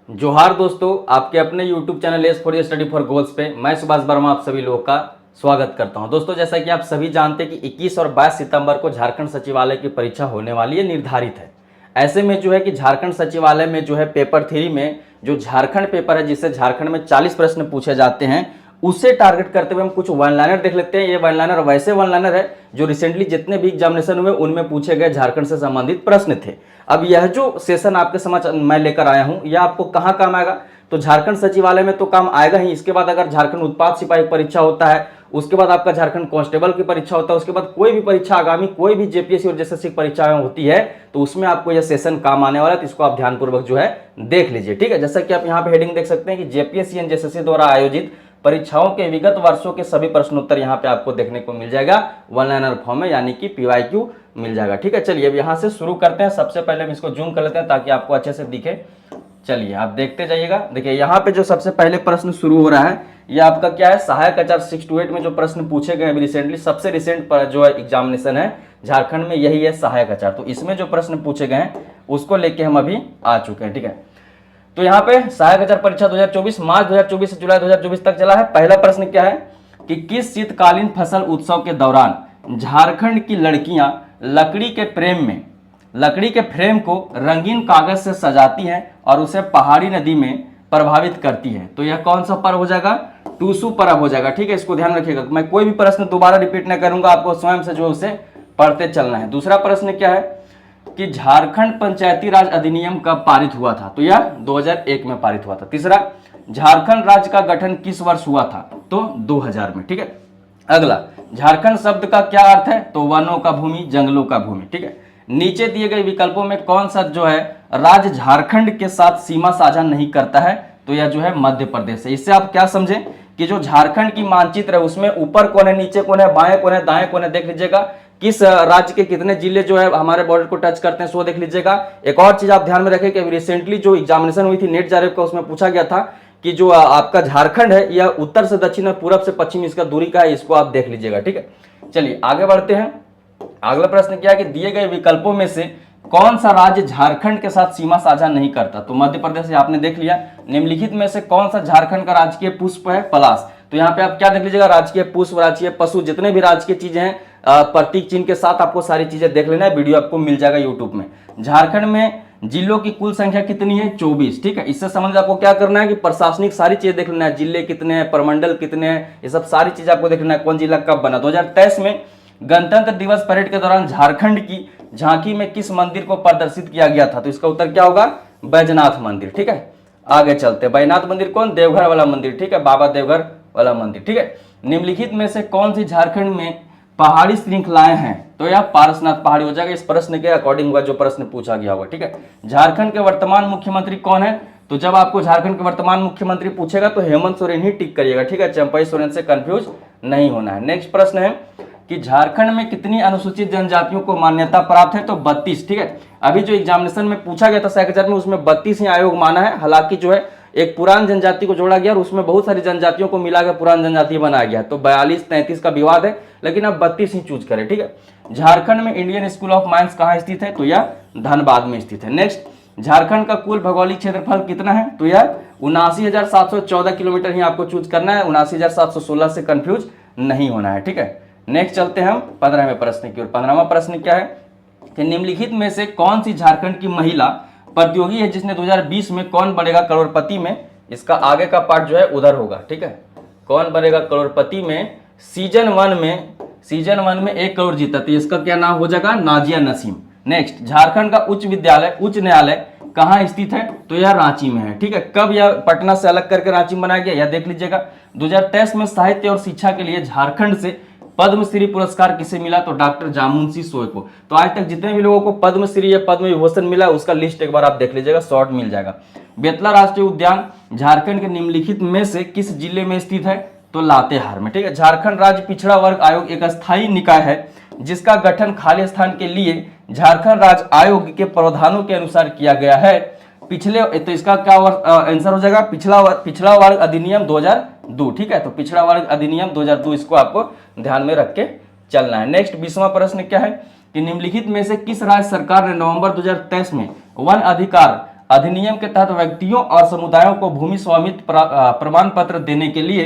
जोहार दोस्तों, आपके अपने YouTube channel S for study for goals पे मैं सुभाष वर्मा आप सभी लोगों का स्वागत करता हूं। दोस्तों, जैसा कि आप सभी जानते हैं कि 21 और 22 सितंबर को झारखंड सचिवालय की परीक्षा होने वाली है, निर्धारित है। ऐसे में जो है कि झारखंड सचिवालय में जो है पेपर 3 में जो झारखंड पेपर है, जिससे झारखंड में 40 प्रश्न पूछे जाते हैं, उससे टारगेट करते हुए हम कुछ वन लाइनर देख लेते हैं। ये वन लाइनर वैसे वन लाइनर है जो रिसेंटली जितने भी एग्जामिनेशन हुए उनमें पूछे गए झारखंड से संबंधित प्रश्न थे। अब यह जो सेशन आपके समझ मैं लेकर आया हूं, यह आपको कहां काम आएगा? तो झारखंड सचिवालय में तो काम आएगा ही। इसके बाद अगर झारखंड उत्पाद सिपाही परीक्षा होता है, उसके बाद आपका झारखंड कांस्टेबल की परीक्षा होता है, उसके बाद कोई भी परीक्षा आगामी कोई भी जेपीएससी और जेएसएससी परीक्षाएं होती है, तो उसमें आपको यह सेशन काम आने वाला है। तो इसको आप ध्यानपूर्वक जो है देख लीजिए, ठीक है। जैसा कि आप यहाँ पे हेडिंग देख सकते हैं कि जेपीएससी एंड जेएसएससी द्वारा आयोजित परीक्षाओं के विगत वर्षों के सभी प्रश्नोत्तर यहाँ पे आपको देखने को मिल जाएगा वन लाइनर फॉर्म में, यानी कि पीवाईक्यू मिल जाएगा, ठीक है। चलिए अब यहाँ से शुरू करते हैं। सबसे पहले हम इसको जूम कर लेते हैं ताकि आपको अच्छे से दिखे। चलिए आप देखते जाइएगा। देखिए यहाँ पे जो सबसे पहले प्रश्न शुरू हो रहा है, ये आपका क्या है, सहायक आचार 6 to 8 में जो प्रश्न पूछे गए अभी रिसेंटली, सबसे रिसेंट पर जो एग्जामिनेशन है झारखंड में यही है सहायक आचार। तो इसमें जो प्रश्न पूछे गए हैं उसको लेके हम अभी आ चुके हैं, ठीक है। तो यहाँ पे सहायक आचार परीक्षा 2024 मार्च 2024 से जुलाई 2024 तक चला है। पहला प्रश्न क्या है कि किस शीतकालीन फसल उत्सव के दौरान झारखंड की लड़कियां लकड़ी के फ्रेम को रंगीन कागज से सजाती हैं और उसे पहाड़ी नदी में प्रभावित करती है? तो यह कौन सा पर्व हो जाएगा? टूसू पर्व हो जाएगा, ठीक है। इसको ध्यान रखिएगा, मैं कोई भी प्रश्न दोबारा रिपीट नहीं करूंगा, आपको स्वयं से जो उसे पढ़ते चलना है। दूसरा प्रश्न क्या है कि झारखंड पंचायती राज अधिनियम कब पारित हुआ था? तो यह 2001 में पारित हुआ था। तीसरा, झारखंड राज्य का गठन किस वर्ष हुआ था? तो 2000 में, ठीक है। अगला, झारखंड शब्द का क्या अर्थ है? तो वनों का भूमि, जंगलों का भूमि, ठीक है। नीचे दिए गए विकल्पों में कौन सा जो है राज्य झारखंड के साथ सीमा साझा नहीं करता है? तो यह जो है मध्य प्रदेश है। इससे आप क्या समझें कि जो झारखंड की मानचित्र है उसमें ऊपर कौन है, नीचे कौन है, बाएं कौन है, दाएं कौन है, देख लीजिएगा। किस राज्य के कितने जिले जो है हमारे बॉर्डर को टच करते हैं सो देख लीजिएगा। एक और चीज आप ध्यान में रखें कि रिसेंटली जो एग्जामिनेशन हुई थी नेट जेआरएफ का, उसमें पूछा गया था कि जो आपका झारखंड है यह उत्तर से दक्षिण और पूरब से पश्चिम इसका दूरी का है, इसको आप देख लीजिएगा, ठीक है। चलिए आगे बढ़ते हैं। अगला प्रश्न क्या है कि दिए गए विकल्पों में से कौन सा राज्य झारखंड के साथ सीमा साझा नहीं करता? तो मध्य प्रदेश आपने देख लिया। निम्नलिखित में से कौन सा झारखंड का राजकीय पुष्प है? पलाश। तो यहाँ पे आप क्या देख लीजिएगा, राजकीय पुष्प, राजकीय पशु, जितने भी राजकीय चीजें हैं प्रतीक चिन्ह के साथ आपको सारी चीजें देख लेना है। वीडियो आपको मिल जाएगा यूट्यूब में। झारखंड में जिलों की कुल संख्या कितनी है? 24, ठीक है। इससे समझ आपको क्या करना है कि प्रशासनिक सारी चीजें देख लेना है, जिले कितने हैं, प्रमंडल कितने हैं, ये सब सारी चीजें आपको देख लेना है। कौन जिला कब बना? 2023 में गणतंत्र दिवस परेड के दौरान झारखंड की झांकी में किस मंदिर को प्रदर्शित किया गया था? तो इसका उत्तर क्या होगा? बैजनाथ मंदिर, ठीक है। आगे चलते, बैजनाथ मंदिर कौन? देवघर वाला मंदिर, ठीक है, बाबा देवघर वाला मंदिर, ठीक है। निम्नलिखित में से कौन सी झारखंड में पहाड़ी श्रृंखलाएं हैं? तो यह पारसनाथ पहाड़ी हो जाएगा। इस प्रश्न के अकॉर्डिंग हुआ जो प्रश्न पूछा गया होगा, ठीक है। झारखंड के वर्तमान मुख्यमंत्री कौन है? तो जब आपको झारखंड के वर्तमान मुख्यमंत्री पूछेगा तो हेमंत सोरेन ही टिक करिएगा, ठीक है। चंपई सोरेन से कंफ्यूज नहीं होना है। नेक्स्ट प्रश्न है कि झारखंड में कितनी अनुसूचित जनजातियों को मान्यता प्राप्त है? तो 32, ठीक है। अभी जो एग्जामिनेशन में पूछा गया था सैकचर में, उसमें 32 ही आयोग माना है। हालांकि जो है एक पुरान जनजाति को जोड़ा गया और उसमें बहुत सारी जनजातियों को मिलाकर पुरान जनजाति बनाया गया। तो 42-33 का विवाद है, लेकिन अब 32 ही चूज करें, ठीक है। झारखंड में इंडियन स्कूल ऑफ माइंस कहाँ स्थित है? तो यह धनबाद में स्थित है। नेक्स्ट, झारखंड का कुल भौगोलिक क्षेत्रफल कितना है? तो यह 79,714 किलोमीटर ही आपको चूज करना है। 79,716 से कंफ्यूज नहीं होना है, ठीक है। नेक्स्ट चलते हैं हम 15वें प्रश्न की ओर। 15वां प्रश्न क्या है कि निम्नलिखित में से कौन सी झारखंड की महिला प्रतियोगी है जिसने 2020 में कौन बनेगा करोड़पति में, इसका आगे का पार्ट जो है उधर होगा, ठीक है। कौन बनेगा करोड़पति में सीजन 1 में 1 करोड़ जीता, तो इसका क्या नाम हो जाएगा? नाजिया नसीम। नेक्स्ट, झारखंड का उच्च न्यायालय कहाँ स्थित है? तो यह रांची में है, ठीक है। कब यह पटना से अलग करके रांची में बनाया गया, यह देख लीजिएगा। 2023 में साहित्य और शिक्षा के लिए झारखंड से पद्मश्री पुरस्कार किसे मिला? तो डॉक्टर जामुन सोय को। तो आज तक जितने भी लोगों को पद्मश्री या पद्म विभूषण मिला उसका लिस्ट एक बार आप देख लीजिएगा, शॉर्ट मिल जाएगा। बेतला राष्ट्रीय उद्यान झारखंड के निम्नलिखित में से किस जिले में स्थित है? तो लातेहार में, ठीक है। झारखंड राज्य पिछड़ा वर्ग आयोग एक अस्थायी निकाय है जिसका गठन खाली स्थान के लिए झारखंड राज्य आयोग के प्रावधानों के अनुसार किया गया है। पिछले, तो इसका क्या आंसर हो जाएगा? पिछड़ा वर्ग अधिनियम 2002, ठीक है। तो पिछड़ा वर्ग अधिनियम 2002, इसको आपको ध्यान में रख के चलना है। नेक्स्ट 20वां प्रश्न क्या है कि निम्नलिखित में से किस राज्य सरकार ने नवंबर 2023 में वन अधिकार अधिनियम के तहत व्यक्तियों और समुदायों को भूमि स्वामित्व प्रमाण पत्र देने के लिए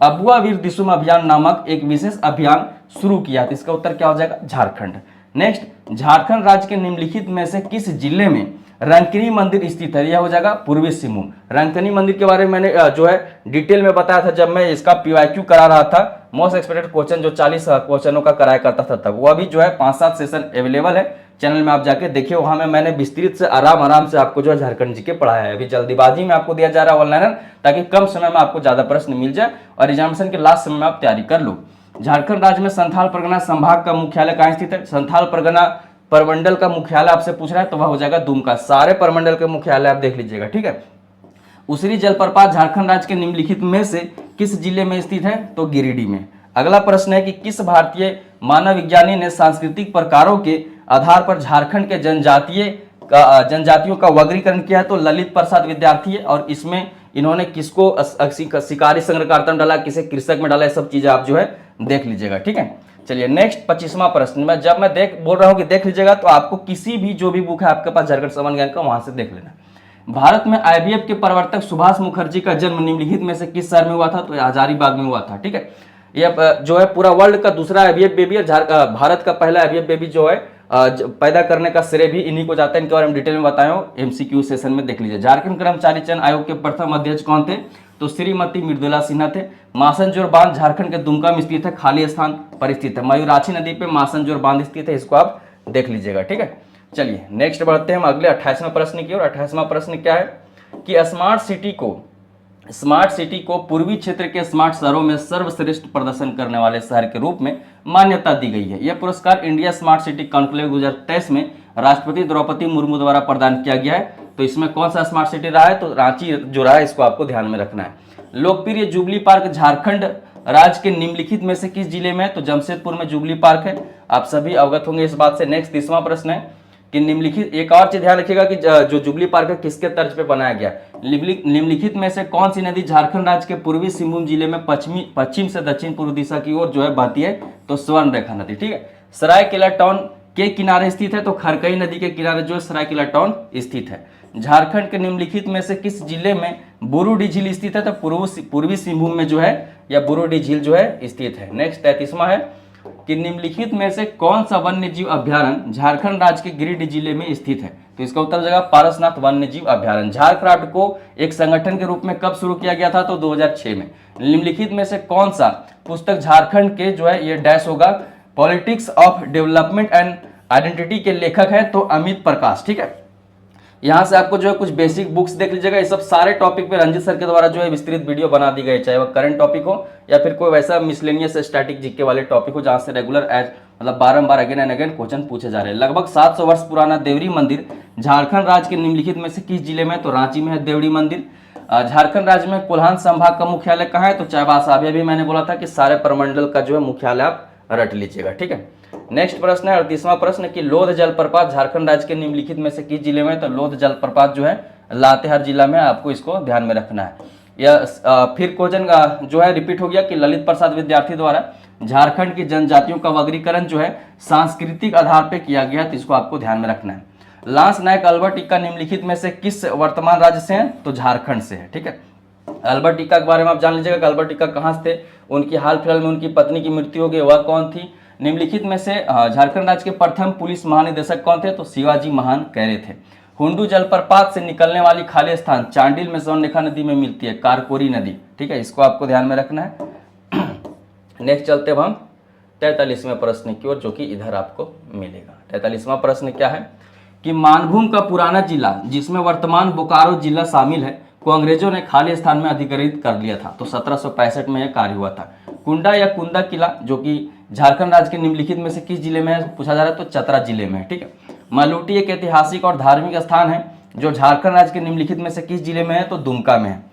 अबुआ वीर दिसुम अभियान नामक एक विशेष अभियान शुरू किया। तो इसका उत्तर क्या हो जाएगा? झारखंड। नेक्स्ट, झारखंड राज्य के निम्नलिखित में से किस जिले में रंकिनी मंदिर स्थित है? यह हो जाएगा पूर्वी सिंहभूम। रंकिनी मंदिर के बारे में मैंने जो है डिटेल में बताया था जब मैं इसका पीवाईक्यू करा रहा था, मोस्ट एक्सपेक्टेड क्वेश्चन जो 40 क्वेश्चनों का कराया करता था तब, वो अभी जो है 5-7 सेशन अवेलेबल है चैनल में, आप जाके देखिए। वहां में मैंने विस्तृत से आराम से आपको जो है झारखंड जी के पढ़ाया है। अभी जल्दीबाजी में आपको दिया जा रहा है ऑनलाइन, ताकि कम समय में आपको ज्यादा प्रश्न मिल जाए और एग्जामिनेशन के लास्ट समय में आप तैयारी कर लो। झारखंड राज्य में संथाल परगना संभाग का मुख्यालय कहाँ स्थित है? संथाल परगना परमंडल का मुख्यालय आपसे पूछ रहा है तो वह हो जाएगा दुमका। सारे परमंडल के मुख्यालय आप देख लीजिएगा, ठीक है। उसरी जलप्रपात झारखंड राज्य के निम्नलिखित में से किस जिले में स्थित है? तो गिरिडीह में। अगला प्रश्न है कि किस भारतीय मानव विज्ञानी ने सांस्कृतिक प्रकारों के आधार पर झारखंड के जनजातियों का वर्गीकरण किया है? तो ललित प्रसाद विद्यार्थी है, और इसमें इन्होंने किसको शिकारी संग्रहकर्ता में डाला, किसे कृषक में डाला, ये सब चीजें आप जो है देख लीजिएगा, ठीक है। चलिए नेक्स्ट 25वां प्रश्न में जब मैं बोल रहा हूं कि देख लीजिएगा तो आपको किसी भी जो भी बुक है आपके पास झारखंड सामान्य ज्ञान का, वहां से देख लेना। भारत में आईवीएफ के प्रवर्तक सुभाष मुखर्जी का जन्म निम्नलिखित में से किस शहर में हुआ था? तो हजारीबाग में हुआ था, ठीक है। यह जो है पूरा वर्ल्ड का दूसरा आईवीएफ बेबी है। भारत का पहला आईवीएफ बेबी जो है पैदा करने का श्रेय भी इन्हीं को जाता है। इनके बारे में डिटेल में बताया हूं, एमसीक्यू सेशन में देख लीजिए। झारखंड कर्मचारी चयन आयोग के प्रथम अध्यक्ष कौन थे? तो श्रीमती मृदुला सिन्हा थे। मासनजोर बांध झारखंड के दुमका में स्थित है, खाली स्थान पर स्थित है। मयूराक्षी नदी पे मासनजोर बांध स्थित है, इसको आप देख लीजिएगा, ठीक है। चलिए नेक्स्ट बढ़ते हैं हम अगले 28वें प्रश्न की ओर। 28वां प्रश्न क्या है कि स्मार्ट सिटी को पूर्वी क्षेत्र के स्मार्ट शहरों में सर्वश्रेष्ठ प्रदर्शन करने वाले शहर के रूप में मान्यता दी गई है। यह पुरस्कार इंडिया स्मार्ट सिटी कॉन्क्लेव 2023 में राष्ट्रपति द्रौपदी मुर्मू द्वारा प्रदान किया गया है। तो इसमें कौन सा स्मार्ट सिटी रहा है? तो रांची जो रहा है, इसको आपको ध्यान में रखना है। लोकप्रिय जुबली पार्क झारखंड राज्य के निम्नलिखित में से किस जिले में है? तो जमशेदपुर में जुबली पार्क है, आप सभी अवगत होंगे इस बात से। नेक्स्ट 30वां प्रश्न है कि निम्नलिखित, एक और चीज ध्यान रखिएगा कि जो जुबली पार्क है किसके तर्ज पे बनाया गया। निम्नलिखित में से कौन सी नदी झारखंड राज्य के पूर्वी सिंहभूम जिले में पश्चिम से दक्षिण पूर्व दिशा की ओर जो है बहती है? तो स्वर्ण रेखा नदी, ठीक है। सरायकेला टाउन के किनारे स्थित है? तो खरकई नदी के किनारे जो है सरायकेला टाउन स्थित है। झारखंड के निम्नलिखित में से किस जिले में बुरुडी झील स्थित है? तो पूर्वी सिंहभूम में जो है या बुरुडी झील जो है स्थित है। नेक्स्ट 33वां है कि निम्नलिखित में से कौन सा वन्य जीव अभ्यारण्य झारखंड राज्य के गिरिडीह जिले में स्थित है? तो इसका उत्तर हो जाएगा पारसनाथ वन्य जीव अभ्यारण्य। झारखंड को एक संगठन के रूप में कब शुरू किया गया था? तो 2006 में। निम्नलिखित में से कौन सा पुस्तक झारखंड के जो है ये डैश होगा politics of development and identity के लेखक है? तो अमित प्रकाश, ठीक है। यहाँ से आपको जो है कुछ बेसिक बुक्स देख लीजिएगा। ये सब सारे टॉपिक पे रंजित सर के द्वारा जो है विस्तृत वीडियो बना दी गई, चाहे वह करंट टॉपिक हो या फिर कोई वैसा मिसलेनियस स्टैटिक जीके वाले टॉपिक हो जहाँ से रेगुलर मतलब बारंबार अगेन एंड अगेन क्वेश्चन पूछे जा रहे हैं। लगभग 700 वर्ष पुराना देवरी मंदिर झारखंड राज्य के निम्नलिखित में से किस जिले में? तो रांची में है देवरी मंदिर। झारखंड राज्य में कोल्हान संभाग का मुख्यालय कहाँ है? तो चाईबासा। अभी भी मैंने बोला था कि सारे प्रमंडल का जो है मुख्यालय आप रट लीजिएगा, ठीक है। नेक्स्ट प्रश्न है 38वां प्रश्न कि लोध जलप्रपात झारखंड राज्य के निम्नलिखित में से किस जिले में? तो लोध जलप्रपात जो है लातेहार जिला में, आपको इसको ध्यान में रखना है। यह फिर क्वेश्चन जो है रिपीट हो गया कि ललित प्रसाद विद्यार्थी द्वारा झारखंड की जनजातियों का वर्गीकरण जो है सांस्कृतिक आधार पर किया गया, तो इसको आपको ध्यान में रखना है। लांस नायक अल्बर्ट एक्का निम्नलिखित में से किस वर्तमान राज्य से है? तो झारखंड से है, ठीक है। अल्बर्ट एक्का के बारे में आप जान लीजिएगा कि अल्बर्ट एक्का कहाँ से थे, उनकी हाल फिलहाल में उनकी पत्नी की मृत्यु हो गई, वह कौन थी? निम्नलिखित में से झारखंड राज्य के प्रथम पुलिस महानिदेशक कौन थे? तो शिवाजी महान कहरे थे। हुंडू जलप्रपात से निकलने वाली खाली स्थान चांडिल में स्वर्णरेखा नदी में मिलती है, कारकोरी नदी, ठीक है। इसको आपको ध्यान में रखना है। नेक्स्ट चलते अब हम 43वें प्रश्न की ओर, जो कि इधर आपको मिलेगा। 43वां प्रश्न क्या है कि मानभूम का पुराना जिला जिसमें वर्तमान बोकारो जिला शामिल है को अंग्रेजों ने खाली स्थान में अधिग्रहित कर लिया था। तो 1765 में यह कार्य हुआ था। कुंडा या कुंदा किला जो कि झारखंड राज्य के निम्नलिखित में से किस जिले में है पूछा जा रहा है? तो चतरा जिले में है, ठीक है। मलूटी एक ऐतिहासिक और धार्मिक स्थान है जो झारखंड राज्य के निम्नलिखित में से किस जिले में है? तो दुमका में है।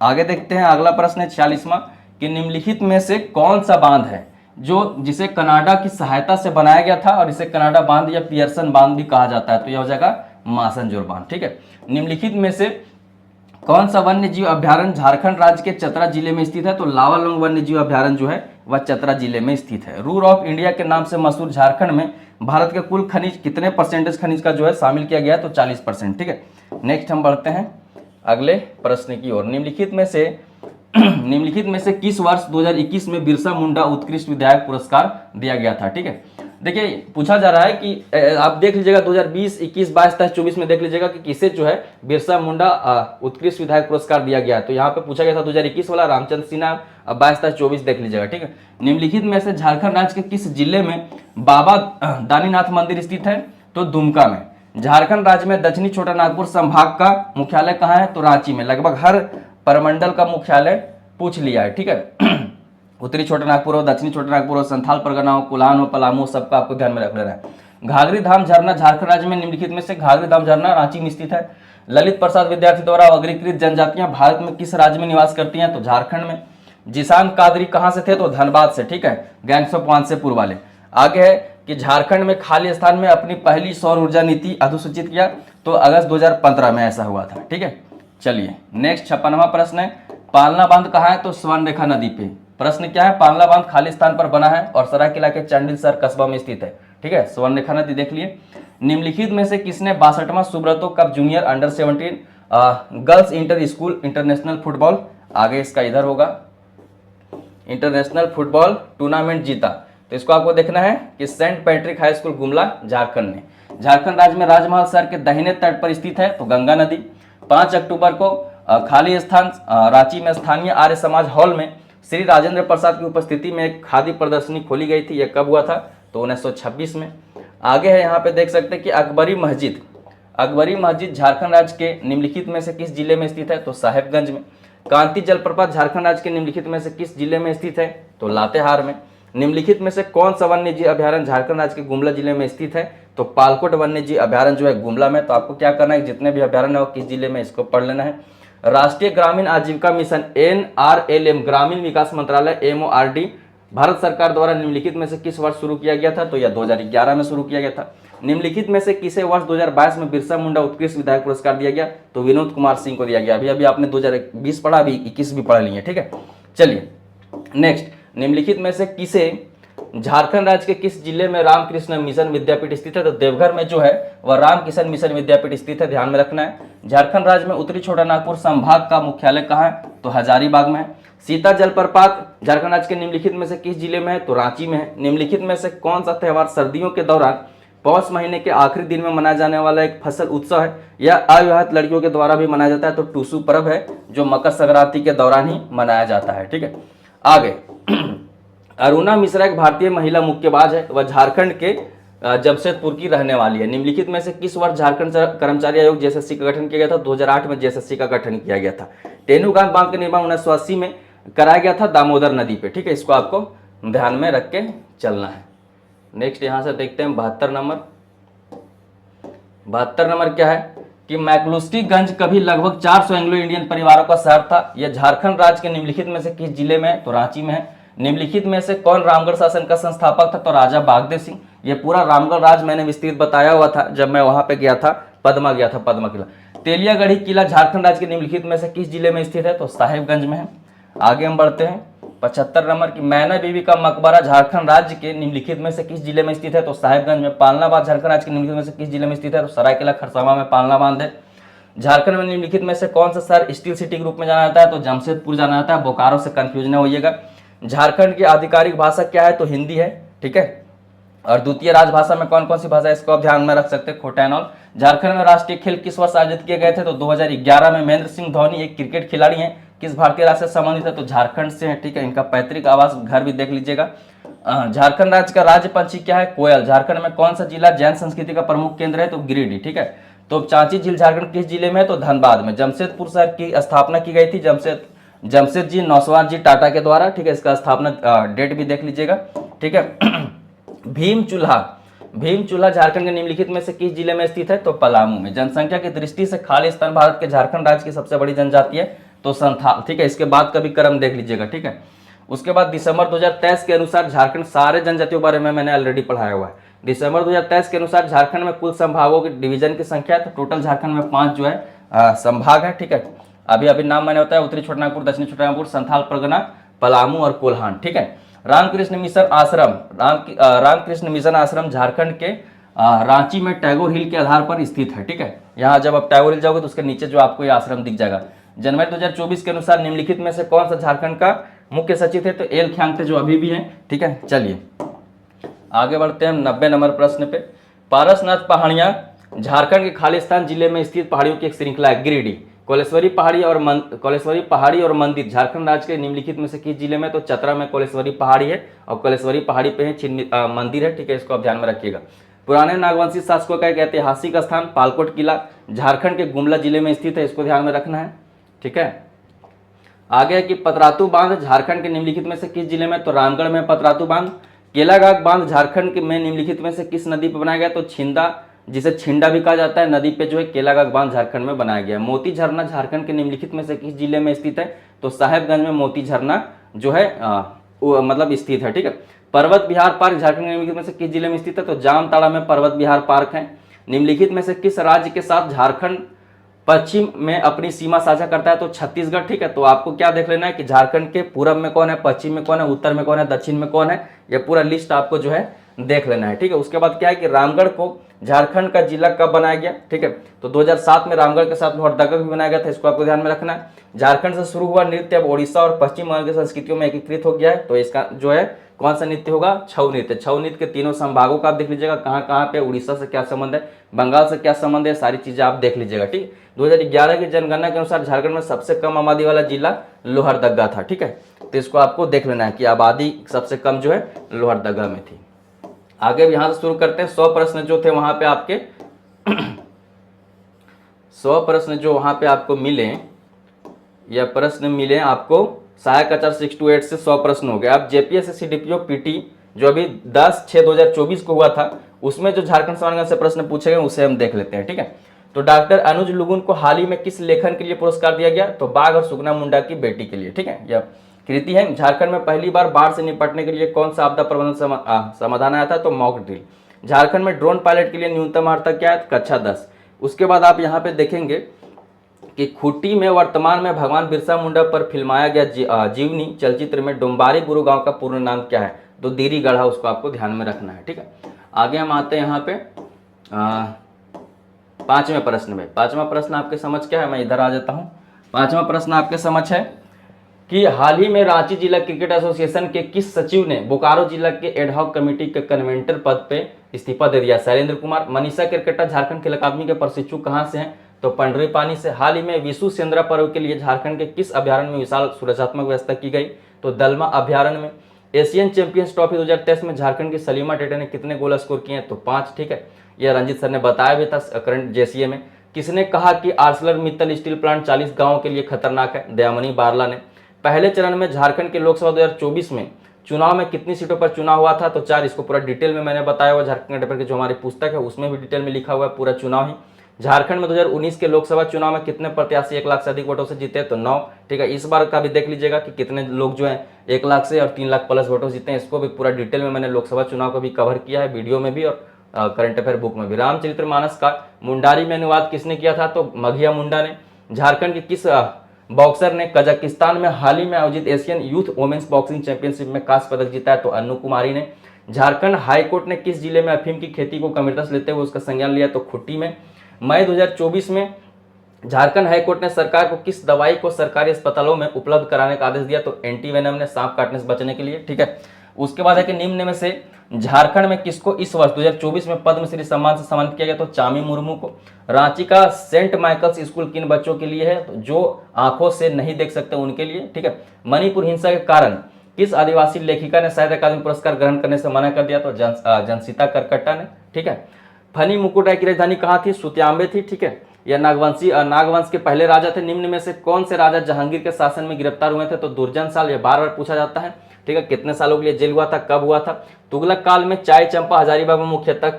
आगे देखते हैं अगला प्रश्न है 46वां कि निम्नलिखित में से कौन सा बांध है जिसे कनाडा की सहायता से बनाया गया था और इसे कनाडा बांध या पियर्सन बांध भी कहा जाता है? तो यह हो जाएगा मासनजोर बांध, ठीक है। निम्नलिखित में से कौन सा वन्य जीव अभ्यारण्य झारखंड राज्य के चतरा जिले में स्थित है? तो लावालौंग वन्य जीव अभ्यारण्य जो है वह चतरा जिले में स्थित है। रूर ऑफ इंडिया के नाम से मशहूर झारखंड में भारत के कुल खनिज कितने परसेंटेज खनिज का जो है शामिल किया गया है? तो 40%, ठीक है। नेक्स्ट हम बढ़ते हैं अगले प्रश्न की ओर। निम्नलिखित में से किस वर्ष 2021 में बिरसा मुंडा उत्कृष्ट विधायक पुरस्कार दिया गया था? ठीक है, देखिए पूछा जा रहा है कि आप देख लीजिएगा 2020, 21, 22, 23, 24 में देख लीजिएगा कि किसे जो है बिरसा मुंडा उत्कृष्ट विधायक पुरस्कार दिया गया है। तो यहाँ पे पूछा गया था 2021 वाला रामचंद्र सिन्हा, 22, 23, 24 देख लीजिएगा। ठीक है, निम्नलिखित में से झारखंड राज्य के किस जिले में बाबा दानीनाथ मंदिर स्थित है? तो दुमका में। झारखंड राज्य में दक्षिणी छोटा नागपुर संभाग का मुख्यालय कहाँ है? तो रांची में। लगभग हर परमंडल का मुख्यालय पूछ लिया है। ठीक है, उत्तरी छोटा नागपुर हो, दक्षिणी छोटा नागपुर हो, संथाल परगना हो, कोल्हान हो, पलामू, सबका आपको ध्यान में रख लेना है। घाघरी धाम झरना झारखंड राज्य में निम्नलिखित में से घाघरी धाम झरना रांची में स्थित है। ललित प्रसाद विद्यार्थी द्वारा वर्गीकृत जनजातियां भारत में किस राज्य में निवास करती हैं? तो झारखंड में। जिसान कादरी कहां से थे? तो धनबाद से। ठीक है, गैंग्स ऑफ वानसेपुर वाले। आगे है कि झारखंड में खाली स्थान में अपनी पहली सौर ऊर्जा नीति अधिसूचित किया, तो अगस्त 2015 में ऐसा हुआ था। ठीक है, चलिए नेक्स्ट 56वां प्रश्न है, पालना बांध कहाँ है? तो स्वर्णरेखा नदी पे। प्रश्न क्या है? पालना बांध खाली स्थान पर बना है और सरायकेला के चंडिलसर कस्बा में स्थित है। ठीक है, स्वर्णरेखा नदी देख लिए। निम्नलिखित में से किसने 62वां Subroto cup junior under 17 girls inter school international football, आगे इसका इधर होगा, इंटरनेशनल फुटबॉल टूर्नामेंट जीता? तो इसको आपको देखना है कि saint Patrick high school Gumla Jharkhand ने। झारखंड राज्य में राजमहल शहर के दाहिने तट पर स्थित है, तो गंगा नदी। 5 अक्टूबर को खाली स्थान रांची में स्थानीय आर्य समाज हॉल में श्री राजेंद्र प्रसाद की उपस्थिति में एक खादी प्रदर्शनी खोली गई थी। यह कब हुआ था? तो 1926 में। आगे है, यहाँ पे देख सकते हैं कि अकबरी मस्जिद झारखंड राज्य के निम्नलिखित में से किस जिले में स्थित है? तो साहेबगंज में। कांति जलप्रपात झारखंड राज्य के निम्नलिखित में से किस जिले में स्थित है? तो लातेहार में। निम्नलिखित में से कौन सा वन्यजीव अभ्यारण्य झारखंड राज्य के गुमला जिले में स्थित है? तो पालकोट वन्यजीव अभ्यारण्य जो है गुमला में। तो आपको क्या करना है, जितने भी अभ्यारण्य हो किस जिले में, इसको पढ़ लेना है। राष्ट्रीय ग्रामीण आजीविका मिशन NRLM ग्रामीण विकास मंत्रालय MORD भारत सरकार द्वारा निम्नलिखित में से किस वर्ष शुरू किया गया था? तो यह 2011 में शुरू किया गया था। निम्नलिखित में से किसे वर्ष 2022 में बिरसा मुंडा उत्कृष्ट विधायक पुरस्कार दिया गया? तो विनोद कुमार सिंह को दिया गया। अभी आपने 2020 पढ़ा, अभी 21 भी पढ़ लिए। ठीक है, चलिए नेक्स्ट, निम्नलिखित में से किसे झारखंड राज्य के किस जिले में रामकृष्ण मिशन विद्यापीठ स्थित है? तो देवघर में जो है वह रामकिशन मिशन विद्यापीठ स्थित है, ध्यान में रखना है। झारखंड राज्य में उत्तरी छोटा नागपुर संभाग का मुख्यालय कहाँ है? तो हजारीबाग में है। सीता जलप्रपात झारखंड राज्य के निम्नलिखित में से किस जिले में है? तो रांची में है। निम्नलिखित में से कौन सा त्योहार सर्दियों के दौरान पौष महीने के आखिरी दिन में मनाया जाने वाला एक फसल उत्सव है? यह अविवाहित लड़कियों के द्वारा भी मनाया जाता है। तो टूसू पर्व है, जो मकर संक्रांति के दौरान ही मनाया जाता है। ठीक है, आगे अरुणा मिश्रा एक भारतीय महिला मुक्केबाज है, वह झारखंड के जमशेदपुर की रहने वाली है। निम्नलिखित में से किस वर्ष झारखंड कर्मचारी आयोग JSSC का गठन किया गया था? 2008 में JSSC का गठन किया गया था। तेनुगांग बांध का निर्माण 1980 में कराया गया था दामोदर नदी पे। ठीक है, इसको आपको ध्यान में रख के चलना है। नेक्स्ट यहां से देखते हैं 72 नंबर। 72 नंबर क्या है कि मैकलुस्कीगंज कभी लगभग 400 एंग्लो इंडियन परिवारों का शहर था। यह झारखंड राज्य के निम्नलिखित में से किस जिले में है? तो रांची में है। निम्नलिखित में से कौन रामगढ़ शासन का संस्थापक था? तो राजा बागदेव सिंह। ये पूरा रामगढ़ राज मैंने विस्तृत बताया हुआ था जब मैं वहां पे गया था, पद्मा गया था, पद्मा किला। तेलियागढ़ी किला झारखंड राज्य के निम्नलिखित में से किस जिले में स्थित है? तो साहेबगंज में है। आगे हम बढ़ते हैं 75 नंबर की मैना बीवी का मकबरा झारखंड राज्य के निम्नलिखित में से किस जिले में स्थित है? तो साहेबगंज में। पालना बांध झारखंड राज्य के निम्नलिखित में से किस जिले में स्थित है? तो सरायकेला खरसावा में पालना बांध है। झारखंड में निम्नलिखित में से कौन सा शहर स्टील सिटी के रूप में जाना जाता है? तो जमशेदपुर जाना जाता है, बोकारो से कंफ्यूज न होइएगा। झारखंड की आधिकारिक भाषा क्या है? तो हिंदी है। ठीक है, और द्वितीय राजभाषा में कौन कौन सी भाषा है, इसको आप ध्यान में रख सकते हैं, खोटैनॉल। झारखंड में राष्ट्रीय खेल किस वर्ष आयोजित किए गए थे? तो 2011 में। महेंद्र सिंह धोनी एक क्रिकेट खिलाड़ी हैं, किस भारतीय राज्य से संबंधित है? तो झारखंड से है। ठीक है, इनका पैतृक आवास घर भी देख लीजिएगा। झारखंड राज्य का राज्य पंछी क्या है? कोयल। झारखंड में कौन सा जिला जैन संस्कृति का प्रमुख केंद्र है? तो गिरिडीह। ठीक है, तो चांची झील झारखंड किस जिले में है? तो धनबाद में। जमशेदपुर शहर की स्थापना की गई थी जमशेदजी नौसवार जी टाटा के द्वारा। ठीक है, इसका स्थापना डेट भी देख लीजिएगा। ठीक है, भीम चूल्हा झारखंड के निम्नलिखित में से किस जिले में स्थित है? तो पलामू में। जनसंख्या की दृष्टि से खालिस्तान भारत के झारखंड राज्य की सबसे बड़ी जनजाति है, तो संथाल। ठीक है, इसके बाद का भी क्रम देख लीजिएगा। ठीक है, उसके बाद दिसंबर 2023 के अनुसार झारखंड, सारे जनजातियों के बारे में मैंने ऑलरेडी पढ़ाया हुआ है। दिसंबर 2023 के अनुसार झारखंड में कुल संभागों की डिवीजन की संख्या, तो टोटल झारखंड में 5 जो है संभाग है। ठीक है, अभी नाम मैंने बताया, उत्तरी छोटा नागपुर, दक्षिणी छोटा नागपुर, संथाल परगना, पलामू और कोल्हान। ठीक है, रामकृष्ण मिशन आश्रम झारखंड के रांची में टैगोर हिल के आधार पर स्थित है। ठीक है, यहाँ जब आप टैगोर हिल जाओगे तो उसके नीचे जो आपको ये आश्रम दिख जाएगा। जनवरी 2024 के अनुसार निम्नलिखित में से कौन सा झारखंड का मुख्य सचिव थे? तो एल ख्यांग थे, जो अभी भी हैं। ठीक है, चलिए आगे बढ़ते हैं 90 नंबर प्रश्न पे। पारसनाथ पहाड़ियां झारखंड के खालिस्तान जिले में स्थित पहाड़ियों की एक श्रृंखला है। गिरिडीह, कोलेश्वरी पहाड़ी और मंदिर झारखंड राज्य के निम्नलिखित में से किस जिले में? तो चतरा में कोलेश्वरी पहाड़ी है और कोलेश्वरी पहाड़ी पे है मंदिर है। ठीक है, इसको आप ध्यान में रखिएगा। पुराने नागवंशी शासकों का एक ऐतिहासिक स्थान पालकोट किला झारखंड के गुमला जिले में स्थित है, इसको ध्यान में रखना है। ठीक है, आगे है कि पतरातू बांध झारखंड के निम्नलिखित में से किस जिले में? तो रामगढ़ में पतरातू बांध। केलागाग बांध झारखंड के में निम्नलिखित में से किस नदी पर बनाया गया? तो छिंदा, जिसे छिंडा भी कहा जाता है, नदी पे जो है केलागाग बांध झारखंड में बनाया गया। मोती झरना झारखंड के निम्नलिखित में से किस जिले में स्थित है? तो साहेबगंज में मोती झरना जो है मतलब स्थित है। ठीक है, पर्वत विहार पार्क झारखंड के निम्नलिखित में से किस जिले में स्थित है? तो जामताड़ा में पर्वत विहार पार्क है। निम्नलिखित में से किस राज्य के साथ झारखंड पश्चिम में अपनी सीमा साझा करता है? तो छत्तीसगढ़। ठीक है, तो आपको क्या देख लेना है कि झारखंड के पूरब में कौन है, पश्चिम में कौन है, उत्तर में कौन है, दक्षिण में कौन है, ये पूरा लिस्ट आपको जो है देख लेना है। ठीक है, उसके बाद क्या है कि रामगढ़ को झारखंड का जिला कब बनाया गया? ठीक है, तो 2007 में रामगढ़ के साथ लोहरदगा भी बनाया गया था, इसको आपको ध्यान में रखना है। झारखंड से शुरू हुआ नृत्य अब ओडिशा और पश्चिम बंगाल की संस्कृतियों में एकीकृत हो गया है, तो इसका जो है कौन सा नृत्य होगा? छऊ नृत्य। छऊ नृत्य के तीनों संभागों का आप देख लीजिएगा, कहाँ कहाँ पे, उड़ीसा से क्या संबंध है, बंगाल से क्या संबंध है, सारी चीजें आप देख लीजिएगा। ठीक, 2011 की जनगणना के अनुसार झारखंड में सबसे कम आबादी वाला जिला लोहरदगा था। ठीक है, तो इसको आपको देख लेना है कि आबादी सबसे कम जो है लोहरदगा में थी। आगे यहां से शुरू करते हैं। 100 प्रश्न जो थे वहां पे आपके 100 प्रश्न जो वहां पे आपको मिले, या प्रश्न मिले आपको सहायक आचार 6 to 8 से 100 प्रश्न हो गए। अब जेपीएससी डीपीओ पीटी जो अभी 10/6/2024 को हुआ था, उसमें जो झारखंड सवाल से प्रश्न पूछे गए उसे हम देख लेते हैं। ठीक है, तो डॉक्टर अनुज लुगुन को हाल ही में किस लेखन के लिए पुरस्कार दिया गया? तो बाघ और सुगना मुंडा की बेटी के लिए। ठीक है, यह कृति है। झारखंड में पहली बार बाढ़ से निपटने के लिए कौन सा आपदा प्रबंधन समाधान आया था? तो मॉक ड्रिल। झारखंड में ड्रोन पायलट के लिए न्यूनतम अर्हता क्या है? कक्षा 10। उसके बाद आप यहाँ पे देखेंगे कि खूंटी में वर्तमान में भगवान बिरसा मुंडा पर फिल्माया गया जीवनी चलचित्र में डोम्बारी गुरु गांव का पूर्ण नाम क्या है? तो देरी गढ़ा, उसको आपको ध्यान में रखना है। ठीक है, आगे हम आते हैं यहाँ पे 5वें प्रश्न में। 5वां प्रश्न आपके समझ क्या है? मैं इधर आ जाता हूँ। 5वां प्रश्न आपके समझ है कि हाल ही में रांची जिला क्रिकेट एसोसिएशन के किस सचिव ने बोकारो जिला के एडहॉक कमेटी के कन्वेंटर पद पे इस्तीफा दे दिया? शैलेंद्र कुमार। मनीषा क्रिकेटा झारखंड खेल अकादमी के प्रशिक्षु कहाँ से हैं? तो पंडरीपानी से। हाल ही में विशु सेंद्रा पर्व के लिए झारखंड के किस अभ्यारण्य में विशाल सुरक्षात्मक व्यवस्था की गई? तो दलमा अभ्यारण्य में। एशियन चैंपियंस ट्रॉफी 2023 में झारखंड की सलीमा टेटे ने कितने गोल स्कोर किए हैं? तो 5। ठीक है, यह रंजीत सर ने बताया भी था करंट जेसीए में। किसने कहा कि आर्सलर मित्तल स्टील प्लांट 40 गांवों के लिए खतरनाक है? दयामनी बारला ने। पहले चरण में झारखंड के लोकसभा 2024 में चुनाव में कितनी सीटों पर चुनाव हुआ था? तो 4। इसको पूरा डिटेल में मैंने बताया हुआ झारखंड पेपर की जो हमारी पुस्तक है उसमें भी डिटेल में लिखा हुआ है पूरा चुनाव ही। झारखंड में 2019 के लोकसभा चुनाव में कितने प्रत्याशी 1 लाख से अधिक वोटों से जीते? तो 9। ठीक है, इस बार का भी देख लीजिएगा कि कितने लोग जो है 1 लाख से और 3 लाख प्लस वोटों जीते हैं। इसको भी पूरा डिटेल में मैंने लोकसभा चुनाव को भी कवर किया है, वीडियो में भी और करंट अफेयर बुक में भी। रामचरितमानस का मुंडारी में अनुवाद किसने किया था? तो मघिया मुंडा ने। झारखंड के किस बॉक्सर ने कजाकिस्तान में हाल ही में आयोजित Asian youth women's boxing championship में कांस्य पदक जीता है? तो अन्नू कुमारी ने। झारखंड हाईकोर्ट ने किस जिले में अफीम की खेती को गंभीरता से लेते हुए उसका संज्ञान लिया? तो खूंटी में। मई 2024 में झारखंड हाईकोर्ट ने सरकार को किस दवाई को सरकारी अस्पतालों में उपलब्ध कराने का आदेश दिया? तो एंटीवेनम ने, सांप काटने से बचने के लिए। ठीक है, उसके बाद है कि निम्न में से झारखंड में किसको इस वर्ष 2024 में पद्मश्री सम्मान से सम्मानित किया गया? तो चामी मुर्मू को। रांची का सेंट माइकल्स स्कूल किन बच्चों के लिए है? तो जो आंखों से नहीं देख सकते उनके लिए। ठीक है, मणिपुर हिंसा के कारण किस आदिवासी लेखिका ने साहित्य अकादमी पुरस्कार ग्रहण करने से मना कर दिया? तो जनसीता करकट्टा ने। ठीक है, फनी मुकुट राय की राजधानी कहाँ थी? सुत्याम्बे थी। ठीक है, यह नागवंश के पहले राजा थे। निम्न में से कौन से राजा जहांगीर के शासन में गिरफ्तार हुए थे? तो दुर्जन साल। यह बार बार पूछा जाता है। ठीक है, कितने सालों के लिए जेल हुआ था, कब हुआ था? तुगलक काल में चाय चंपा हजारीबाग में मुख्यतः